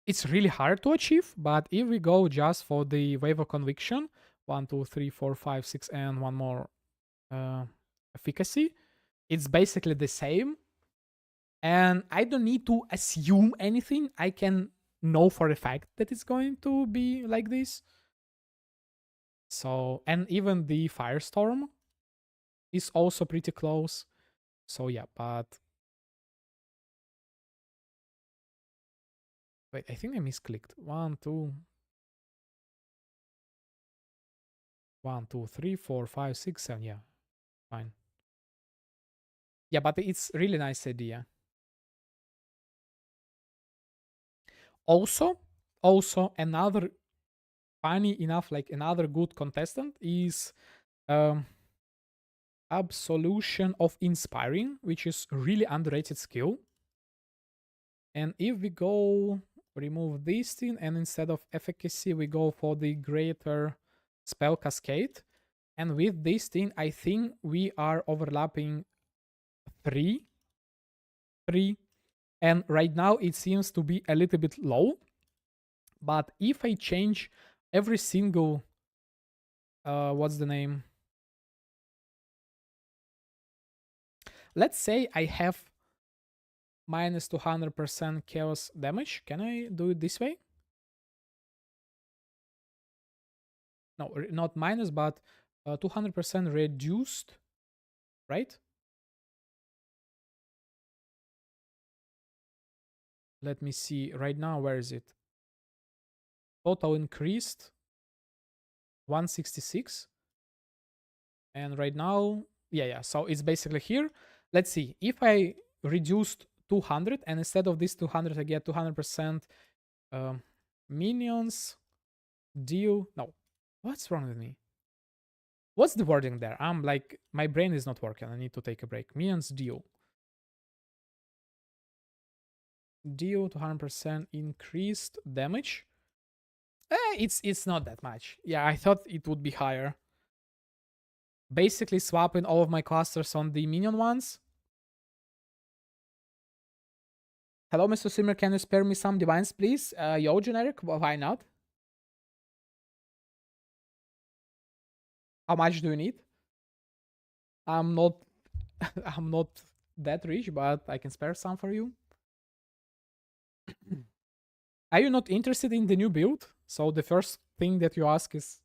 it's really hard to achieve. But if we go just for the wave of conviction, 1, 2, 3, 4, 5, 6, and one more efficacy, it's basically the same. And I don't need to assume anything. I can know for a fact that it's going to be like this. So, and even the Firestorm is also pretty close. So yeah, but wait, I think I misclicked. 1, 2, 1, 2, 3, 4, 5, 6, 7. Yeah, fine. Yeah, but it's really nice idea. Also, another funny enough, like another good contestant is Absolution of Inspiring, which is really underrated skill. And if we go remove this thing and instead of efficacy we go for the greater spell cascade, and with this thing I think we are overlapping 3, and right now it seems to be a little bit low. But if I change every single what's the name, let's say I have minus 200% chaos damage. Can I do it this way? No, not minus, but 200% reduced, right? Let me see right now. Where is it? Total increased 166. And right now, yeah. So it's basically here. Let's see. If I reduced 200 and instead of this 200 I get 200% minions deal. No, what's wrong with me? What's the wording there? I'm like, my brain is not working. I need to take a break. Minions deal 200% increased damage. It's not that much. Yeah, I thought it would be higher. Basically swapping all of my clusters on the minion ones. Hello, Mr. Simmer, can you spare me some divines, please? Yo, generic, why not? How much do you need? I'm not I'm not that rich, but I can spare some for you. Are you not interested in the new build? So the first thing that you ask is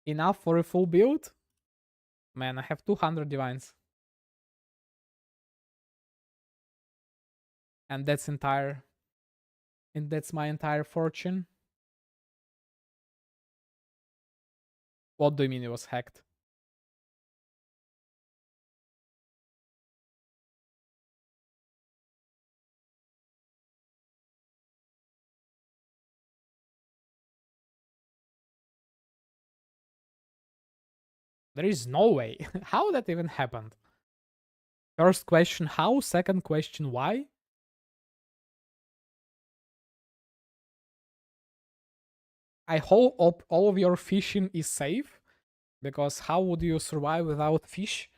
enough for a full build? Man, I have 200 divines. And that's my entire fortune. What do you mean it was hacked? There is no way. How that even happened? First question, how? Second question, why? I hope all of your fishing is safe, because how would you survive without fish?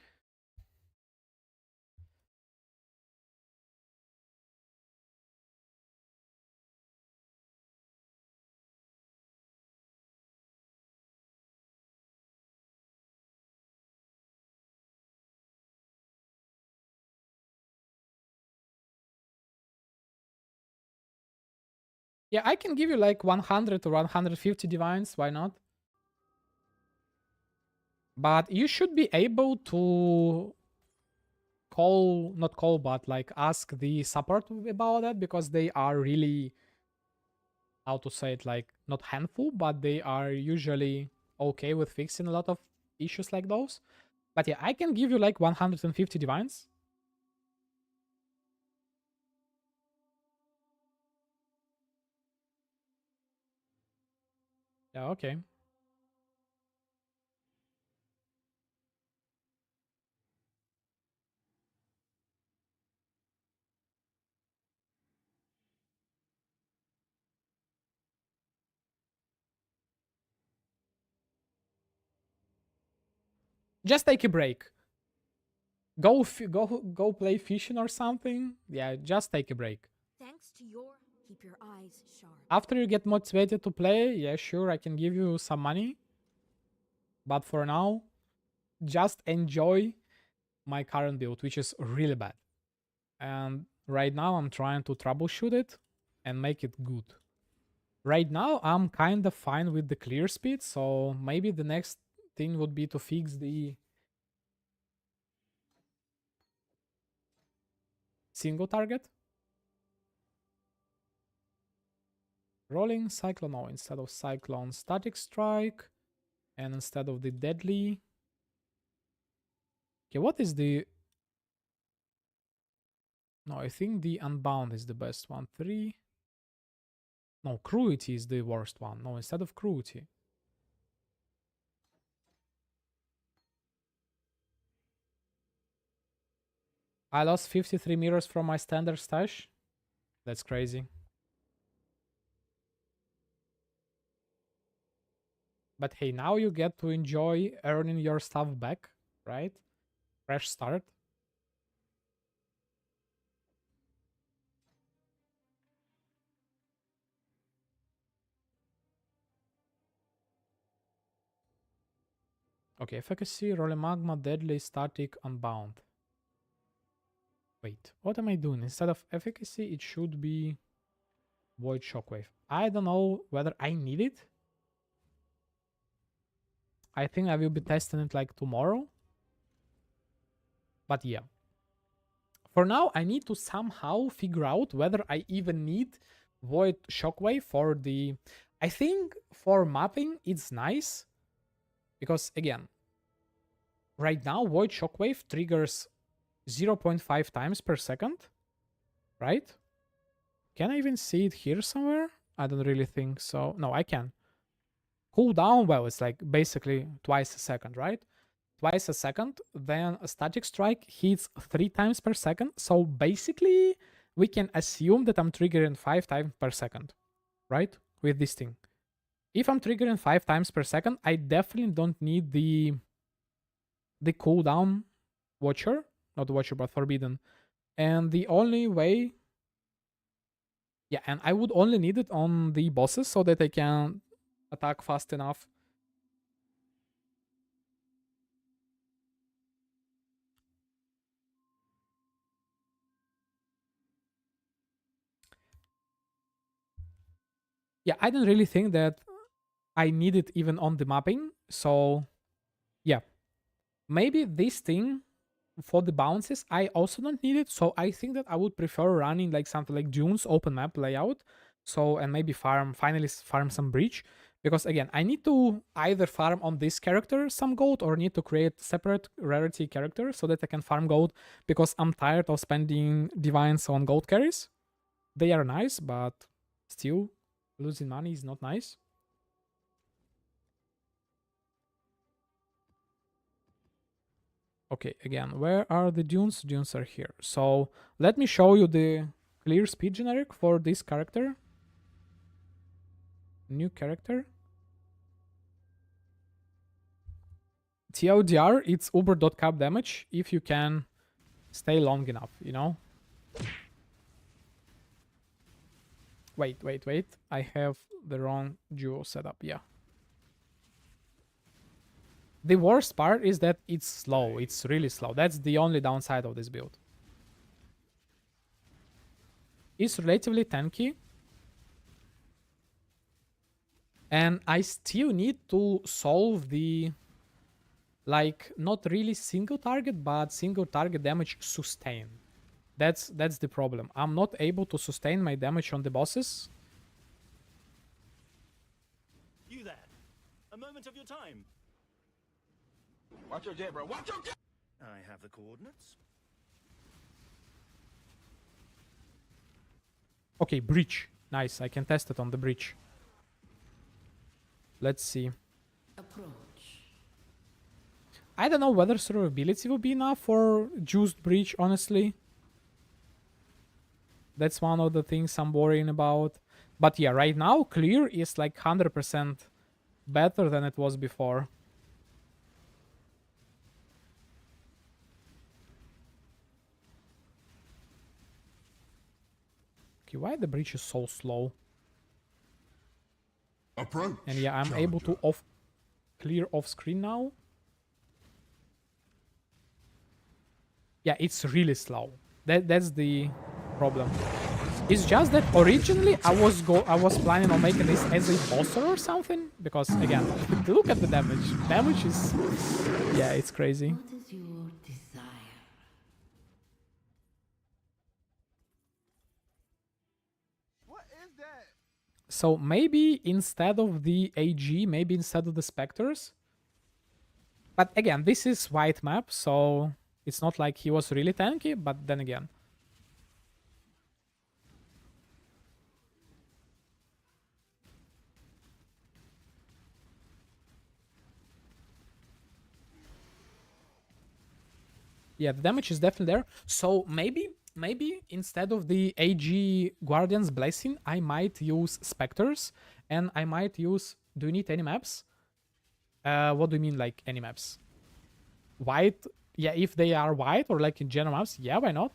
Yeah, I can give you like 100 or 150 divines, why not? But you should be able to not call, but like ask the support about that, because they are really, how to say it, like not handful, but they are usually okay with fixing a lot of issues like those. But yeah, I can give you like 150 divines. Yeah, okay. Just take a break. Go play fishing or something. Yeah, just take a break.
Thanks to your keep your eyes sharp.
After you get motivated to play, yeah, sure, I can give you some money. But for now, just enjoy my current build, which is really bad. And right now I'm trying to troubleshoot it and make it good. Right now I'm kind of fine with the clear speed, so maybe the next thing would be to fix the single target. Rolling cyclone, no, instead of cyclone, static strike, and instead of the deadly. Okay, what is the... No, I think the unbound is the best one. 3. No, cruelty is the worst one. No, instead of cruelty. I lost 53 mirrors from my standard stash. That's crazy. But hey, now you get to enjoy earning your stuff back, right? Fresh start. Okay, efficacy, rolling magma, deadly, static, unbound. Wait, what am I doing? Instead of efficacy, it should be void shockwave. I don't know whether I need it. I think I will be testing it like tomorrow. But yeah. For now, I need to somehow figure out whether I even need void shockwave for the... I think for mapping, it's nice. Because again, right now, void shockwave triggers 0.5 times per second, right? Can I even see it here somewhere? I don't really think so. No, I can. Cooldown, well, it's like basically twice a second, right? Twice a second. Then a static strike hits 3 times per second. So basically, we can assume that I'm triggering 5 times per second, right? With this thing. If I'm triggering 5 times per second, I definitely don't need the cooldown watcher. Not watcher, but forbidden. And the only way... Yeah, and I would only need it on the bosses so that I can attack fast enough. Yeah, I don't really think that I need it even on the mapping. So, yeah. Maybe this thing for the bounces, I also don't need it. So I think that I would prefer running like something like Dunes open map layout. So, and maybe finally farm some breach. Because again, I need to either farm on this character some gold or need to create separate rarity character so that I can farm gold, because I'm tired of spending divines on gold carries. They are nice, but still losing money is not nice. Okay, again, where are the dunes? Dunes are here. So let me show you the clear speed generic for this character. New character. TLDR, it's uber.cap damage if you can stay long enough, you know? Wait. I have the wrong duo setup, yeah. The worst part is that it's slow. It's really slow. That's the only downside of this build. It's relatively tanky. And I still need to solve the... like, not really single target, but single target damage sustain. That's the problem. I'm not able to sustain my damage on the bosses.
You there. A moment of your time.
Watch your jet, bro. Watch your jet!
I have the coordinates.
Okay, breach. Nice, I can test it on the breach. Let's see.
Approach.
I don't know whether survivability will be enough for juiced breach, honestly. That's one of the things I'm worrying about. But yeah, right now, clear is like 100% better than it was before. Okay, why the breach is so slow?
Approach.
And yeah, I'm able to clear off screen now. Yeah, it's really slow. That's the problem. It's just that originally I was planning on making this as a bosser or something, because again, look at the damage. Damage is, yeah, it's crazy.
What is your desire?
What is that?
So maybe instead of the AG, maybe instead of the Spectres. But again, this is white map, so it's not like he was really tanky, but then again. Yeah, the damage is definitely there. So maybe instead of the AG Guardian's Blessing, I might use Spectres, and I might use... Do you need any maps? What do you mean, like, any maps? White? Yeah, if they are white or like in general maps, yeah, why not?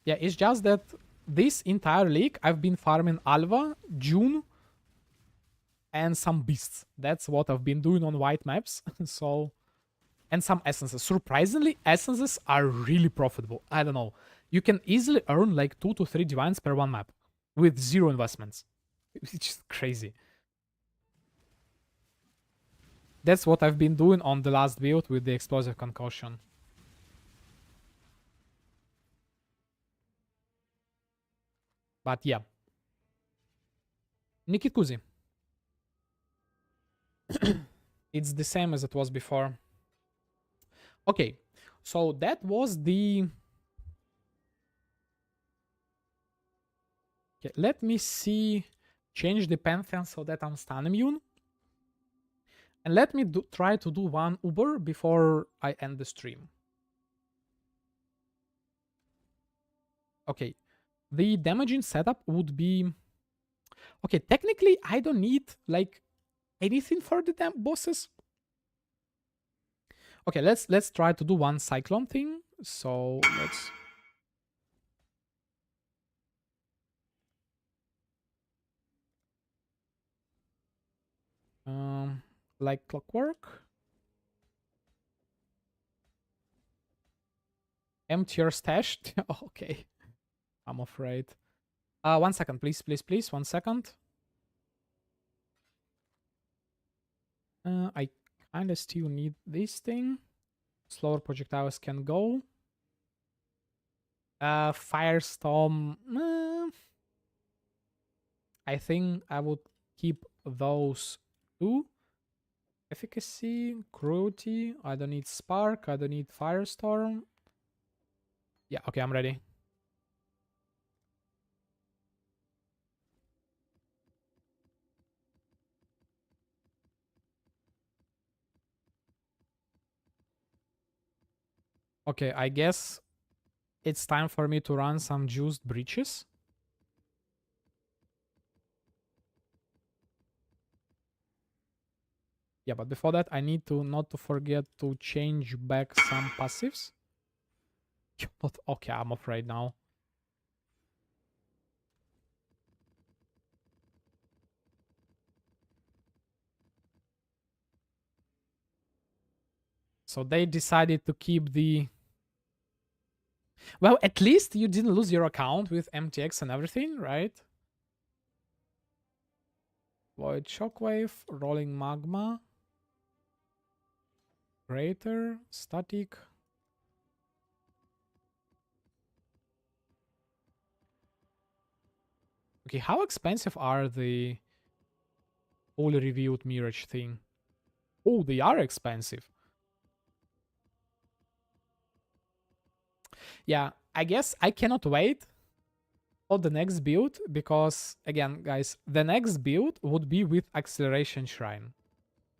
Yeah, it's just that this entire league I've been farming Alva, June, and some beasts. That's what I've been doing on white maps. So, and some essences. Surprisingly, essences are really profitable. I don't know. You can easily earn like 2 to 3 divines per one map with 0 investments. It's just crazy. That's what I've been doing on the last build with the explosive concussion. But yeah. Nikit Kuzi. It's the same as it was before. Okay, so that was the... Okay, let me see. Change the Pantheon so that I'm stun immune. And let me try to do one Uber before I end the stream. Okay, the damaging setup would be... Okay, technically I don't need like anything for the bosses. Okay, let's try to do one Cyclone thing. So let's... like clockwork. Empty your stash. Okay, I'm afraid. 1 second, please, please, please. 1 second. I kind of still need this thing. Slower projectiles can go. Firestorm. I think I would keep those two. Efficacy, cruelty. I don't need spark. I don't need firestorm. Yeah, okay, I'm ready. Okay, I guess it's time for me to run some juiced breaches. Yeah, but before that, I need to not to forget to change back some passives. Not okay, I'm afraid now. So they decided to keep the... Well, at least you didn't lose your account with MTX and everything, right? Void Shockwave, Rolling Magma, Crater, Static. Okay, how expensive are the fully reviewed Mirage thing? Oh, they are expensive. Yeah, I guess I cannot wait for the next build because, again, guys, the next build would be with Acceleration Shrine.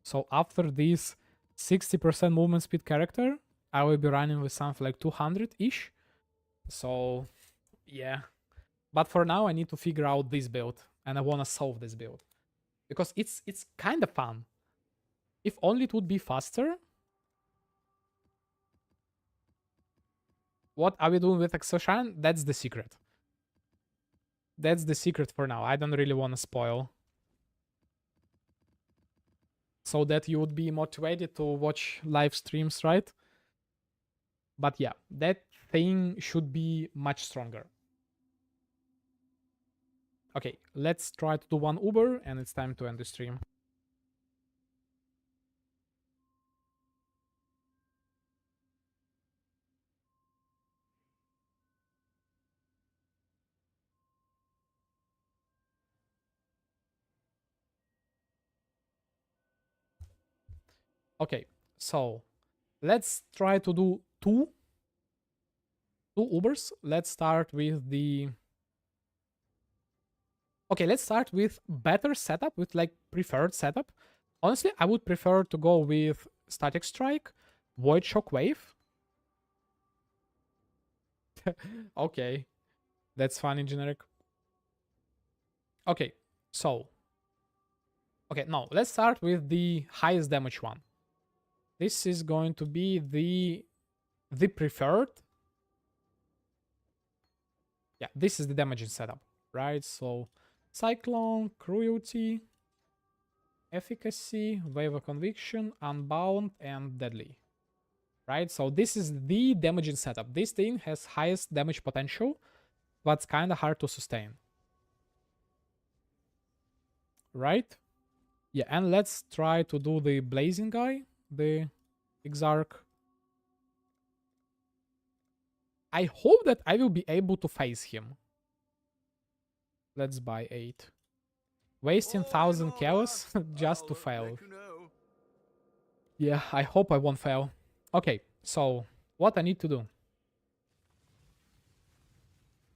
So after this 60% movement speed character, I will be running with something like 200-ish. So, yeah. But for now, I need to figure out this build, and I want to solve this build. Because it's kind of fun. If only it would be faster. What are we doing with Acceleration? That's the secret. That's the secret for now. I don't really want to spoil. So that you would be motivated to watch live streams, right? But yeah, that thing should be much stronger. Okay, let's try to do one Uber, and it's time to end the stream. Okay, so let's try to do two Ubers. Let's start with the... Okay, let's start with better setup, with like preferred setup. Honestly, I would prefer to go with Static Strike, Void Shockwave. Okay, that's funny, generic. Okay, so... Okay, no, let's start with the highest damage one. This is going to be the preferred. Yeah, this is the damaging setup, right? So Cyclone, Cruelty, Efficacy, Wave of Conviction, Unbound, and Deadly. Right? So this is the damaging setup. This thing has highest damage potential, but it's kind of hard to sustain. Right? Yeah, and let's try to do the Blazing guy, the Exarch. I hope that I will be able to face him. Let's buy 8. Wasting 1000 chaos just to fail. Yeah, I hope I won't fail. Okay, so what I need to do?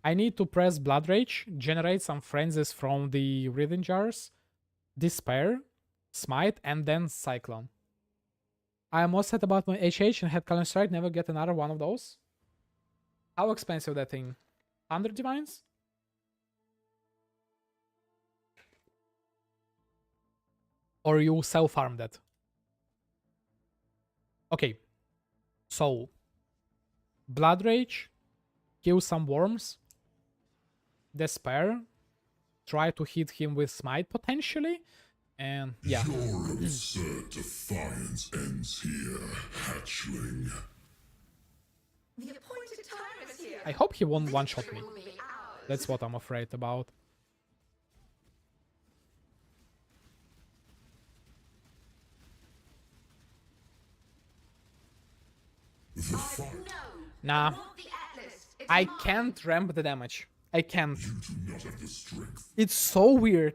I need to press Blood Rage, generate some frenzies from the Written Jars, Despair, Smite, and then Cyclone. I am all set about my HH and had Calling Strike, never get another one of those. How expensive that thing? 100 divines? Or you self-farm that? Okay. So, Blood Rage, kill some worms, Despair, try to hit him with Smite potentially, and yeah.
Your absurd defiance ends here, hatchling.
The appointed time is here.
I hope he won't one-shot me. That's what I'm afraid about. Nah, I can't ramp the damage. I can't. It's so weird.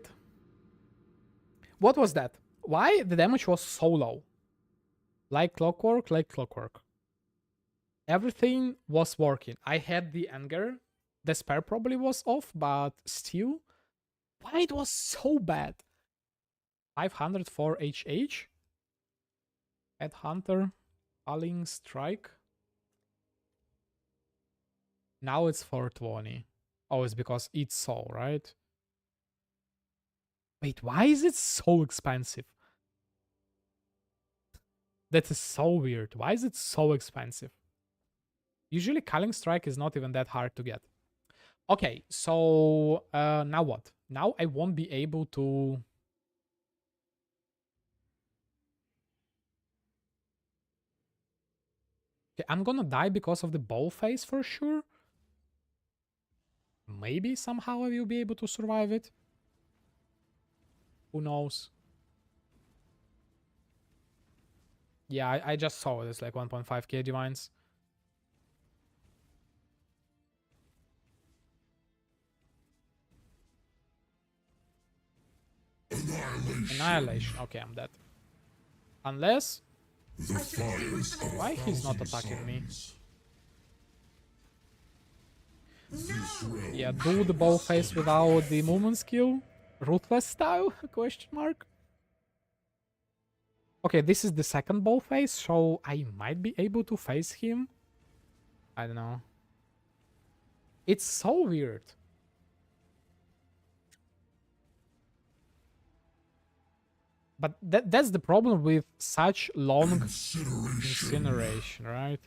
What was that? Why the damage was so low? Like clockwork, like clockwork. Everything was working. I had the anger. Despair probably was off, but still. Why it was so bad? 500 for HH. Headhunter. Falling Strike. Now it's 420. Oh, it's because it's so, right? Wait, why is it so expensive? That is so weird. Why is it so expensive? Usually Culling Strike is not even that hard to get. Okay, so now what? Now I won't be able to... Okay, I'm gonna die because of the ball phase for sure. Maybe somehow I will be able to survive it. Who knows? Yeah, I just saw it. It's like 1.5k divines. Annihilation. Okay, I'm dead. Unless...
The fires of
Why he's not attacking me? Yeah, do the ball face without the movement skill. Ruthless style? Question mark. Okay, this is the second ball face, so I might be able to face him. I don't know. It's so weird. But that's the problem with such long incineration, right?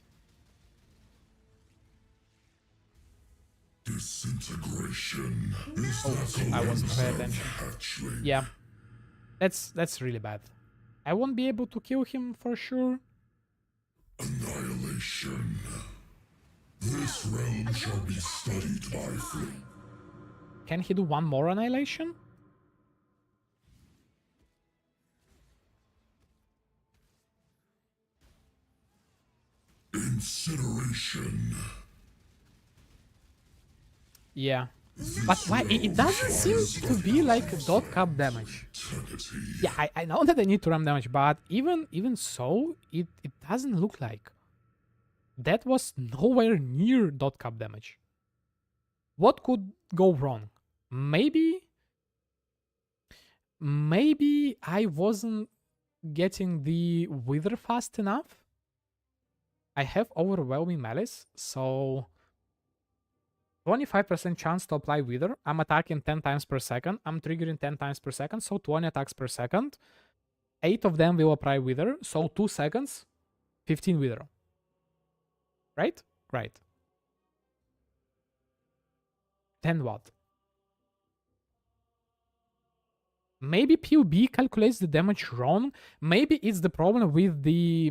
disintegration.
Oh, I wasn't paying attention. Yeah, that's really bad. I won't be able to kill him for sure.
Annihilation. This realm shall be studied by flame.
Can he do one more annihilation?
Incineration.
Yeah. But why? It doesn't seem to be like dot cap damage. Yeah, I know that I need to ram damage, but even so, it doesn't look like. That was nowhere near dot cap damage. What could go wrong? Maybe I wasn't getting the wither fast enough. I have overwhelming malice, so 25% chance to apply wither. I'm attacking 10 times per second. I'm triggering 10 times per second, so 20 attacks per second. 8 of them will apply wither, so 2 seconds, 15 wither. Right? Right. Then what? Maybe PUB calculates the damage wrong. Maybe it's the problem with the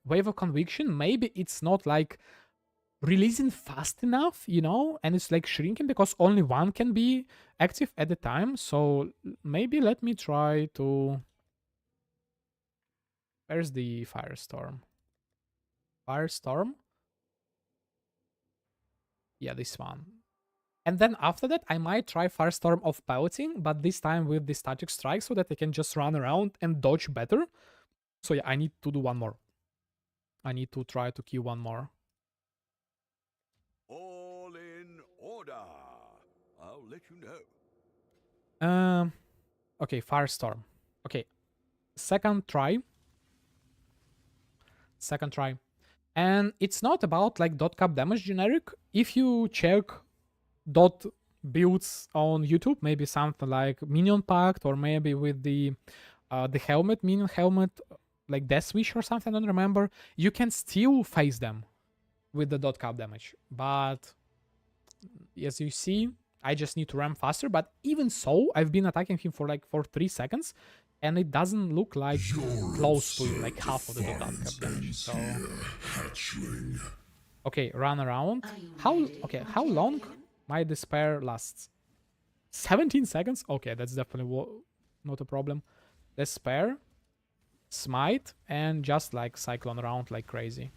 wave of conviction. Maybe it's not like releasing fast enough, you know, and it's like shrinking because only one can be active at the time. So maybe let me try to... Where's the Firestorm? Firestorm? Yeah, this one. And then after that, I might try Firestorm of Piloting, but this time with the Static Strike so that I can just run around and dodge better. So yeah, I need to do one more. I need to try to kill one more.
All in order. I'll let you know.
Okay, Firestorm. Okay, second try. And it's not about like dot cap damage generic. If you check dot builds on YouTube, maybe something like Minion Pact, or maybe with the helmet, Minion helmet, like Death Wish or something, I don't remember, you can still face them with the dot cap damage. But as you see, I just need to ram faster. But even so, I've been attacking him for 3 seconds, and it doesn't look like close to like half of the dot cap damage. So okay, run around. How long my despair lasts? 17 seconds? Okay, that's definitely not a problem. Despair, smite, and just like cyclone around like crazy.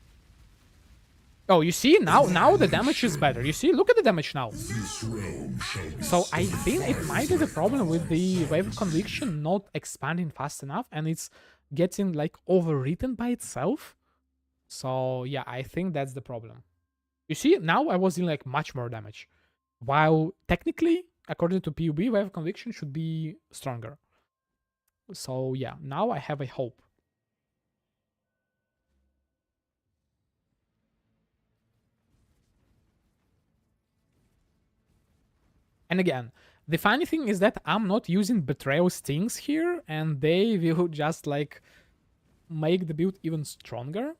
Oh, you see, now the damage is better. You see, look at the damage now. So I think it might be the problem with the Wave of Conviction not expanding fast enough, and it's getting like overwritten by itself. So yeah, I think that's the problem. You see, now I was doing like much more damage. While technically, according to PUB, Wave of Conviction should be stronger. So yeah, now I have a hope. And again, the funny thing is that I'm not using Betrayal Stings here, and they will just like make the build even stronger.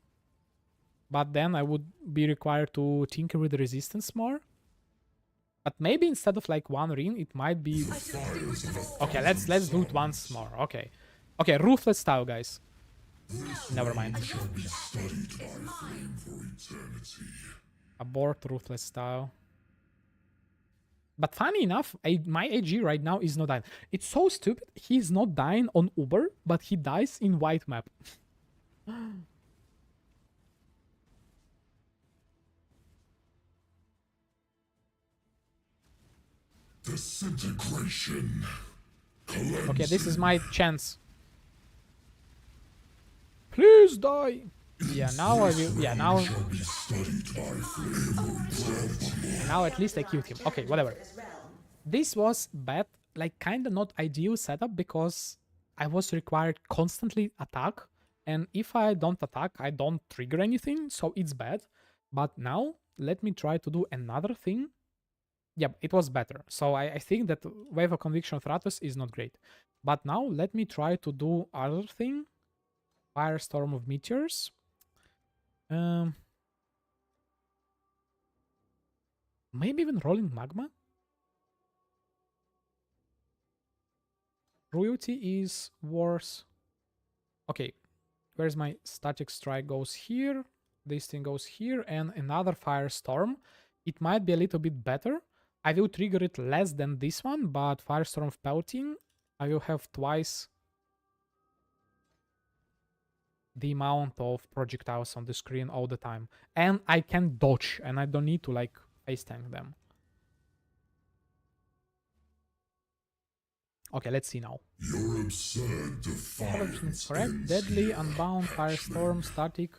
But then I would be required to tinker with the resistance more. But maybe instead of like one ring, it might be... Okay, let's do it once more. Okay, Ruthless style, guys. Never mind. Abort Ruthless style. But funny enough, my AG right now is not dying. It's so stupid. He's not dying on Uber, but he dies in white map.
Disintegration.
Okay, this is my chance. Please die. Yeah, now I will. Yeah, now. Now at least I killed him. Okay, whatever. This was bad, like kinda not ideal setup because I was required constantly attack, and if I don't attack, I don't trigger anything, so it's bad. But now let me try to do another thing. Yeah, it was better. So I think that Wave of Conviction of Thratos is not great. But now let me try to do other thing. Firestorm of Meteors. Maybe even Rolling Magma. Cruelty is worse. Okay, where's my Static Strike goes here. This thing goes here, and another Firestorm. It might be a little bit better. I will trigger it less than this one, but Firestorm of Pelting, I will have twice the amount of projectiles on the screen all the time. And I can dodge, and I don't need to like face tank them. Okay, let's see now.
Your absurd defiance
correct. Deadly, Unbound, Firestorm, Static.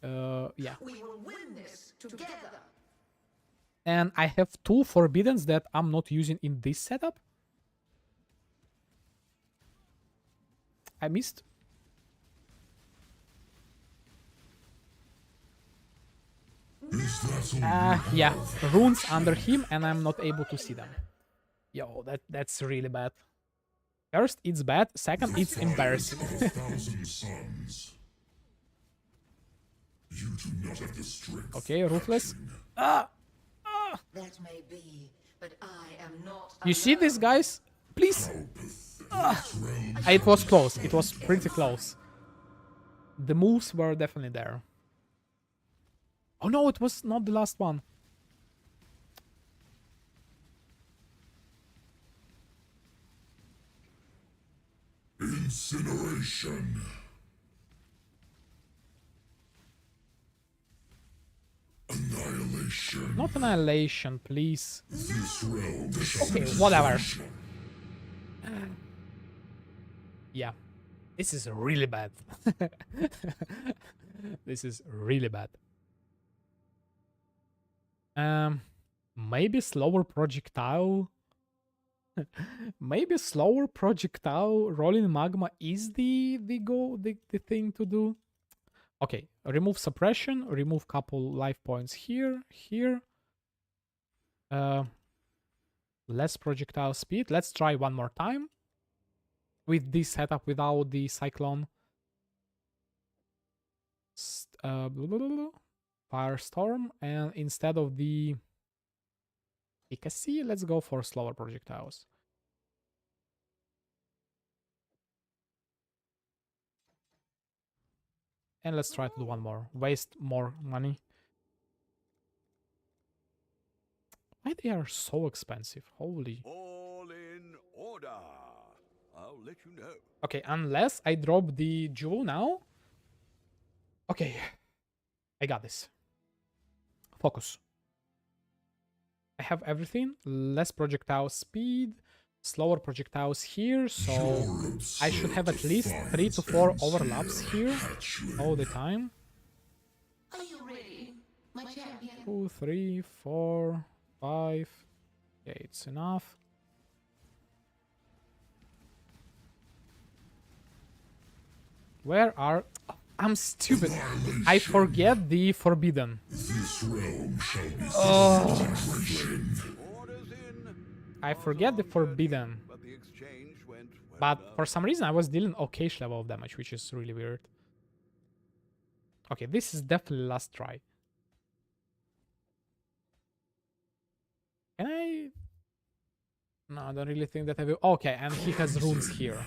Yeah.
We will win this together.
And I have 2 Forbiddens that I'm not using in this setup. I missed. Yeah, runes under him, and I'm not able to see them. Yo, that's really bad. First, it's bad. Second, it's embarrassing. Okay, Ruthless.
That may be, but I am not.
You see this, guys? Please. It was close. It was pretty close. The moves were definitely there. Oh no, it was not the last one.
Incineration. Annihilation.
Not annihilation, please.
This realm shall
Okay,
be
whatever.
destruction.
Yeah. This is really bad. This is really bad. Maybe slower projectile. Maybe slower projectile rolling magma is the thing to do. Okay, remove suppression, remove couple life points here. Less projectile speed. Let's try one more time with this setup without the cyclone. Firestorm, and instead of the efficacy, let's go for slower projectiles. And let's try to do one more. Waste more money. Why they are so expensive? Holy.
All in order. I'll let you know.
Okay, unless I drop the jewel now. Okay. I got this. Focus. I have everything. Less projectile speed. Slower projectiles here. So I should have at least 3 to 4 overlaps here all the time.
Are you ready, my champion?
2, 3, 4, 5. Okay, it's enough. Where are... I'm stupid. I forget the Forbidden.
This realm shall be
Orders in.
I forget the Forbidden.
But the exchange went well.
But for some reason I was dealing okayish level of damage, which is really weird. Okay, this is definitely last try. Can I... No, I don't really think that I will... Okay, and he has runes here.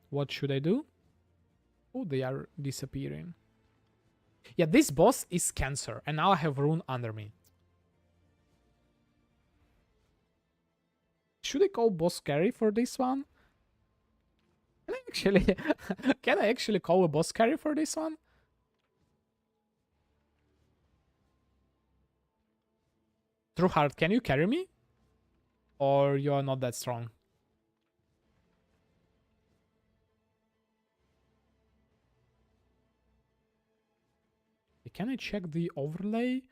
What should I do? Oh, they are disappearing. Yeah, this boss is Cancer, and now I have rune under me. Should I call boss carry for this one? Can I actually... Can I actually call a boss carry for this one? Trueheart, can you carry me? Or you are not that strong? Can I check the overlay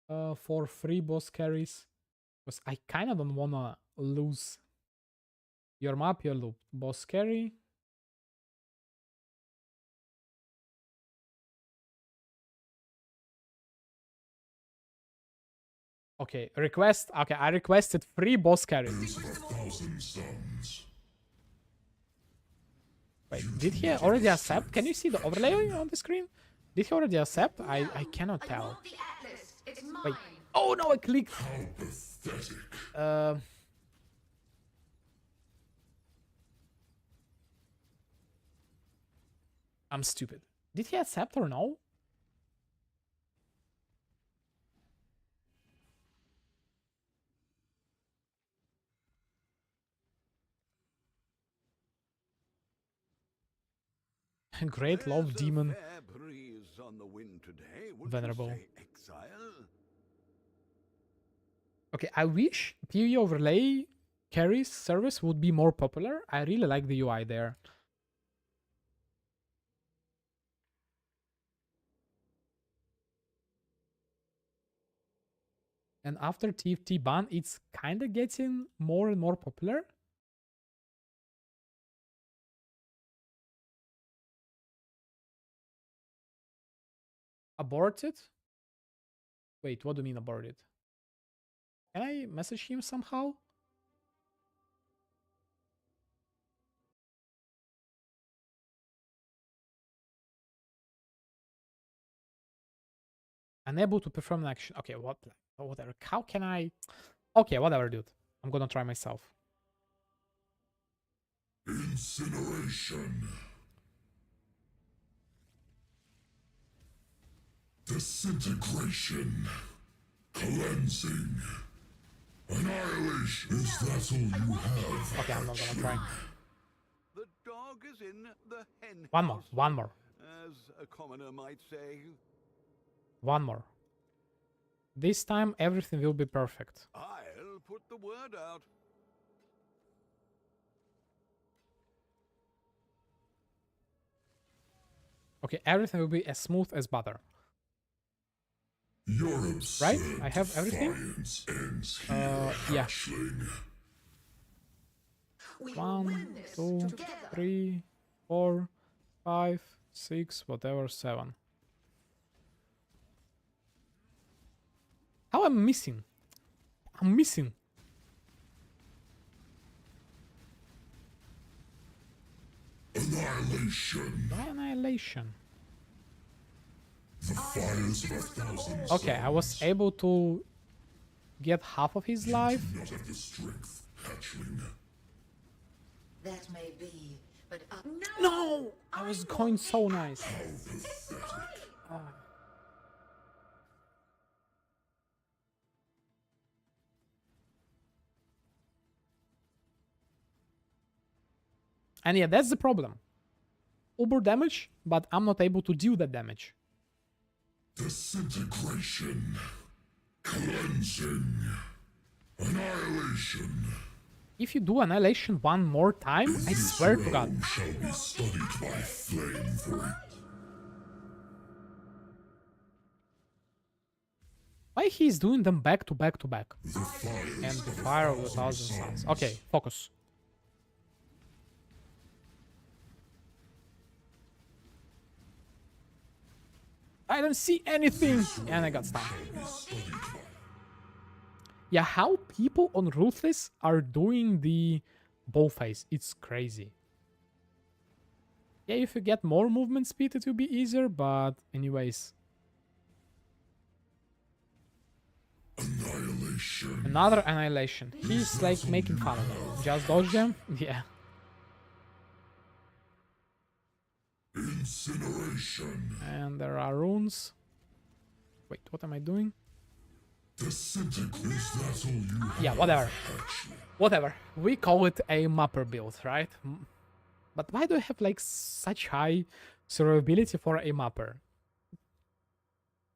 for free boss carries? Because I kind of don't want to lose your map, your loop. Boss carry. Okay, request. Okay, I requested free boss carry. Wait, did he already accept? Can you see the overlay on the screen? Did he already accept? I cannot tell. Wait. Oh no, I clicked. I'm stupid. Did he accept or no? Great love demon. Venerable. Okay, I wish PvE overlay carries service would be more popular. I really like the UI there. And after TFT ban, it's kind of getting more and more popular. Aborted? Wait, what do you mean aborted? Can I message him somehow? Unable to perform an action. Okay, whatever. How can I? Okay, whatever, dude. I'm gonna try myself.
Incineration. Disintegration. Cleansing. Annihilation. Is that all you have?
Okay, I'm not gonna try.
The dog is in the hen
One more.
house,
One more.
as a commoner might say.
One more. This time everything will be perfect.
I'll put the word out.
Okay, everything will be as smooth as butter.
Your
Right? I have everything? Yeah. 1, 2, 3, 4, 5, 6, whatever, 7. How I'm missing? I'm missing.
Annihilation.
Why annihilation?
The fires of 1,000
Okay, I was able to get half of his life.
not have the strength, hatchling.
That may be, but
No! I was going so nice.
How pathetic.
And yeah, that's the problem. Uber damage, but I'm not able to deal that damage.
Disintegration. Cleansing. Annihilation.
If you do annihilation one more time, I swear to God.
Realm shall be studied by flame for it.
Why he's doing them back to back to back?
The fires
And the fire of the thousand suns. Okay, focus. I don't see anything! And I got stunned. Yeah, how people on Ruthless are doing the bow phase, it's crazy. Yeah, if you get more movement speed, it will be easier, but anyways.
Annihilation.
Another annihilation. He's like making fun of them. Just dodge them? Yeah.
Incineration.
And there are runes. Wait, what am I doing?
Disintegration. Is that all you have?
Yeah, whatever. Whatever. We call it a mapper build, right? But why do I have like such high survivability for a mapper?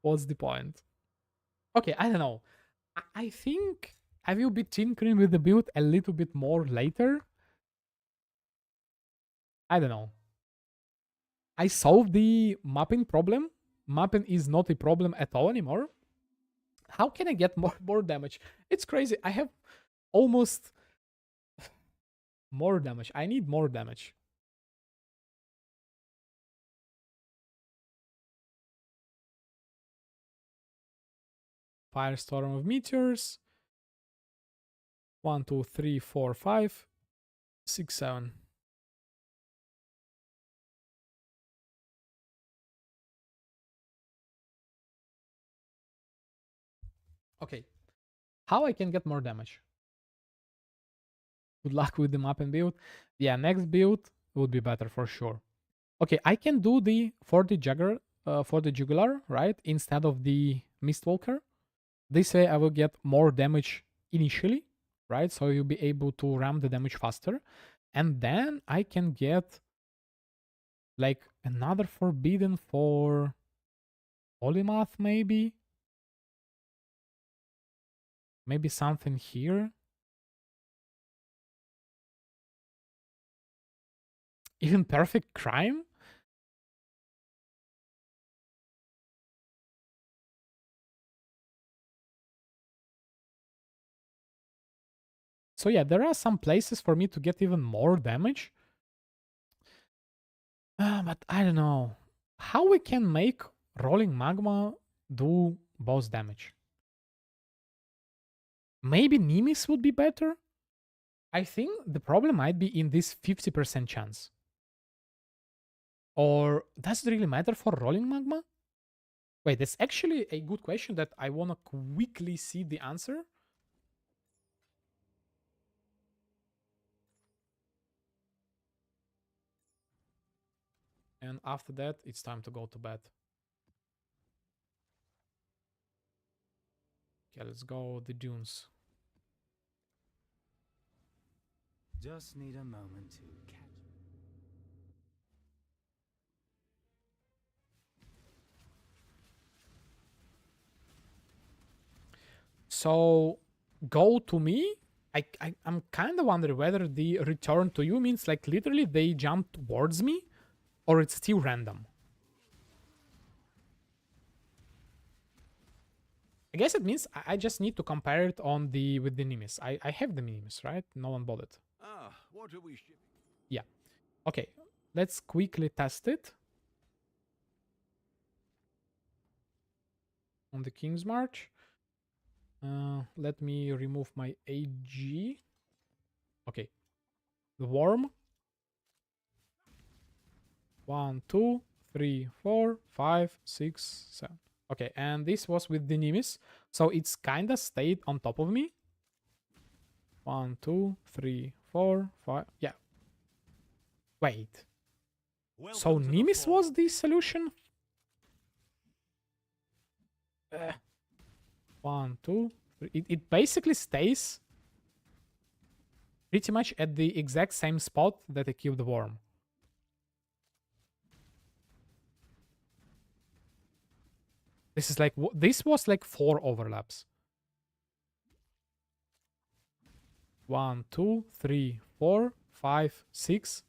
What's the point? Okay, I don't know. I think I will be tinkering with the build a little bit more later. I don't know. I solved the mapping problem mapping is not a problem at all anymore, how can I get more damage? It's crazy. I have almost more damage. I need more damage. Firestorm of meteors. 1, 2, 3, 4, 5, 6, 7. Okay. How I can get more damage? Good luck with the map and build. Yeah, next build would be better for sure. Okay, I can do the for the jugular, right? Instead of the Mistwalker. This way I will get more damage initially, right? So you'll be able to ram the damage faster. And then I can get like another forbidden for Polymath maybe. Maybe something here. Even Perfect Crime? So yeah, there are some places for me to get even more damage. But I don't know. How we can make Rolling Magma do boss damage? Maybe Nimis would be better? I think the problem might be in this 50% chance. Or does it really matter for Rolling Magma? Wait, that's actually a good question that I want to quickly see the answer. And after that, it's time to go to bed. Okay, let's go the dunes.
Just need a moment to catch.
So, go to me? I'm kind of wondering whether the return to you means like literally they jump towards me or it's still random. I guess it means I just need to compare it on with the Nimis. I have the Nimis, right? No one bought it.
Ah, what are we shipping?
Yeah. Okay, let's quickly test it. On the King's March. Let me remove my AG. Okay. The worm. 1, 2, 3, 4, 5, 6, 7. Okay, and this was with the Nimis. So it's kinda stayed on top of me. 1, 2, 3, 4, 5. Yeah. Wait. So Nimis was the solution? 1, 2, 3. It basically stays pretty much at the exact same spot that I killed the worm. This is like, this was like 4 overlaps. 1, 2, 3, 4, 5, 6.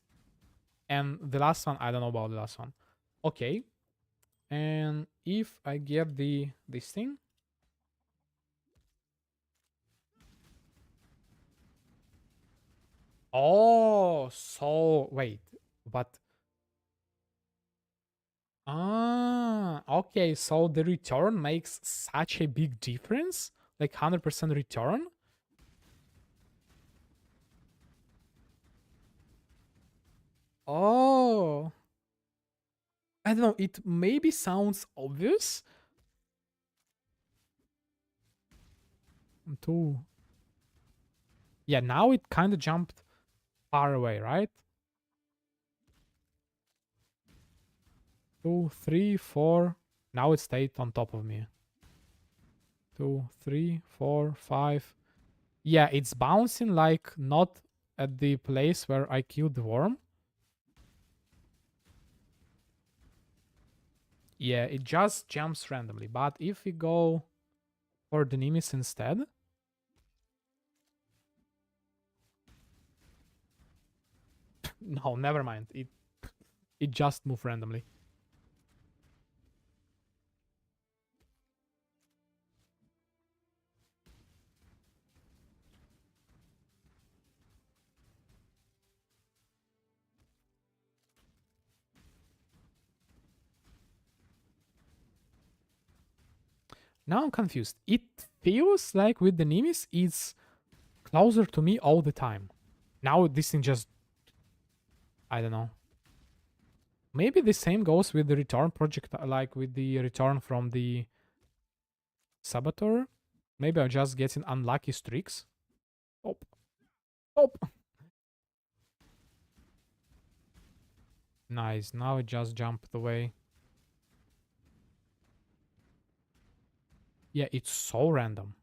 And the last one, I don't know about the last one. Okay. And if I get this thing. Oh, so wait, but okay, so the return makes such a big difference, like 100% return. Oh, I don't know, it maybe sounds obvious. 2. Yeah, now it kind of jumped far away, right? 2, 3, 4. Now it stayed on top of me. 2, 3, 4, 5. Yeah, it's bouncing like not at the place where I killed the worm. Yeah, it just jumps randomly. But if we go for the Nimis instead. No, never mind. It just moved randomly. Now I'm confused. It feels like with the Nimis, it's closer to me all the time. Now this thing just... I don't know. Maybe the same goes with the return project, like with the return from the Saboteur. Maybe I'm just getting unlucky streaks. Oh. Oh. Nice. Now it just jumped away. Yeah, it's so random.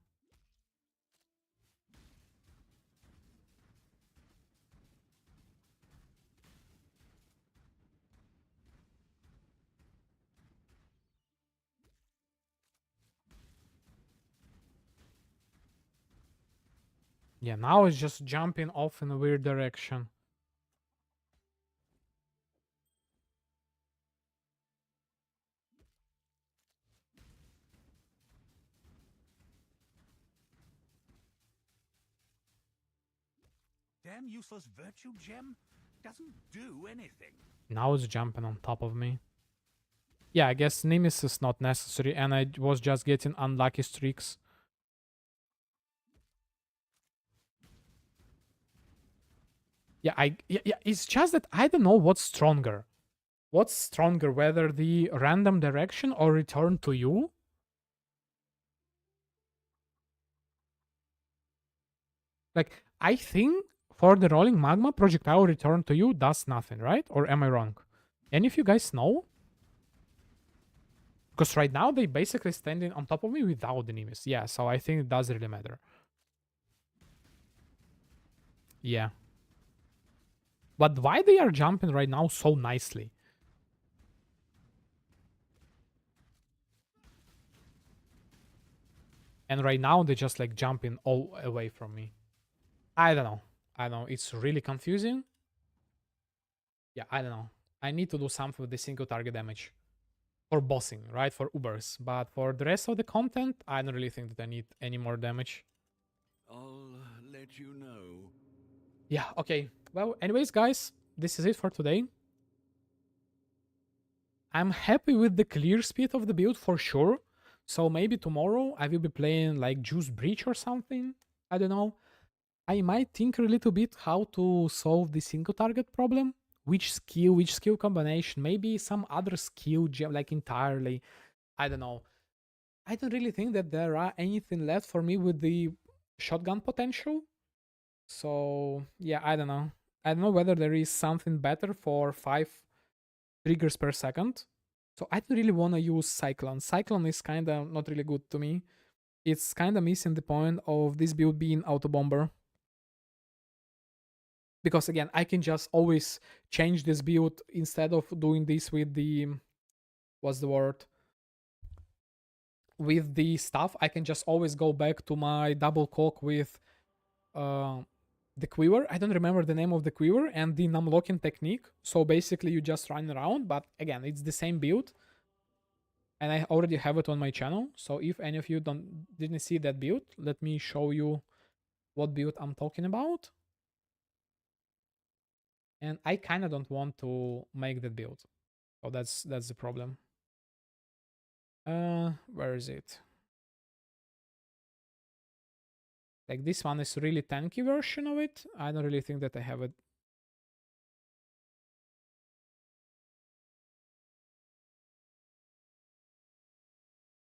Yeah, now it's just jumping off in a weird direction.
Damn useless virtue gem doesn't do anything.
Now it's jumping on top of me. Yeah, I guess Nimis is not necessary, and I was just getting unlucky streaks. Yeah, it's just that I don't know what's stronger. What's stronger, whether the random direction or return to you? Like, I think for the rolling magma, projectile return to you does nothing, right? Or am I wrong? Any of you guys know? Because right now they basically standing on top of me without the Nimis. Yeah, so I think it does really matter. Yeah. But why they are jumping right now so nicely? And right now they just like jumping all away from me. I don't know. I don't know. It's really confusing. Yeah, I don't know. I need to do something with the single target damage. For bossing, right? For Ubers. But for the rest of the content, I don't really think that I need any more damage.
I'll let you know.
Yeah, okay. Well, anyways, guys, this is it for today. I'm happy with the clear speed of the build for sure. So maybe tomorrow I will be playing like Juice Breach or something. I don't know. I might think a little bit how to solve the single target problem. Which skill combination, maybe some other skill gem like entirely. I don't know. I don't really think that there are anything left for me with the shotgun potential. So yeah, I don't know. I don't know whether there is something better for 5 triggers per second. So I don't really want to use Cyclone. Cyclone is kind of not really good to me. It's kind of missing the point of this build being auto bomber. Because again, I can just always change this build instead of doing this with the... what's the word? With the stuff, I can just always go back to my double CoC with the quiver. I don't remember the name of the quiver and the numlocking technique. So basically you just run around, but again, it's the same build. And I already have it on my channel. So if any of you didn't see that build, let me show you what build I'm talking about. And I kind of don't want to make that build. So that's the problem. Where is it? Like this one is really tanky version of it. I don't really think that I have it.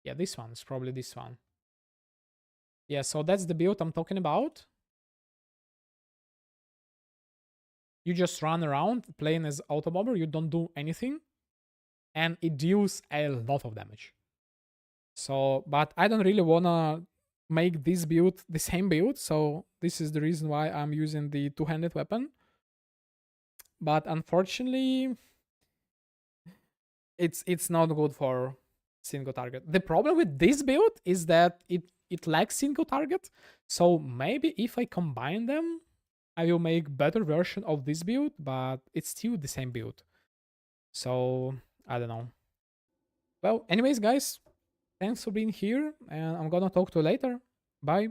Yeah, this one is probably this one. Yeah, so that's the build I'm talking about. You just run around playing as auto bomber, you don't do anything, and it deals a lot of damage. So, but I don't really wanna make this build the same build, so this is the reason why I'm using the two-handed weapon. But unfortunately, it's not good for single target. The problem with this build is that it lacks single target, so maybe if I combine them, I will make better version of this build, but it's still the same build. So, I don't know. Well, anyways, guys, thanks for being here, and I'm gonna talk to you later. Bye.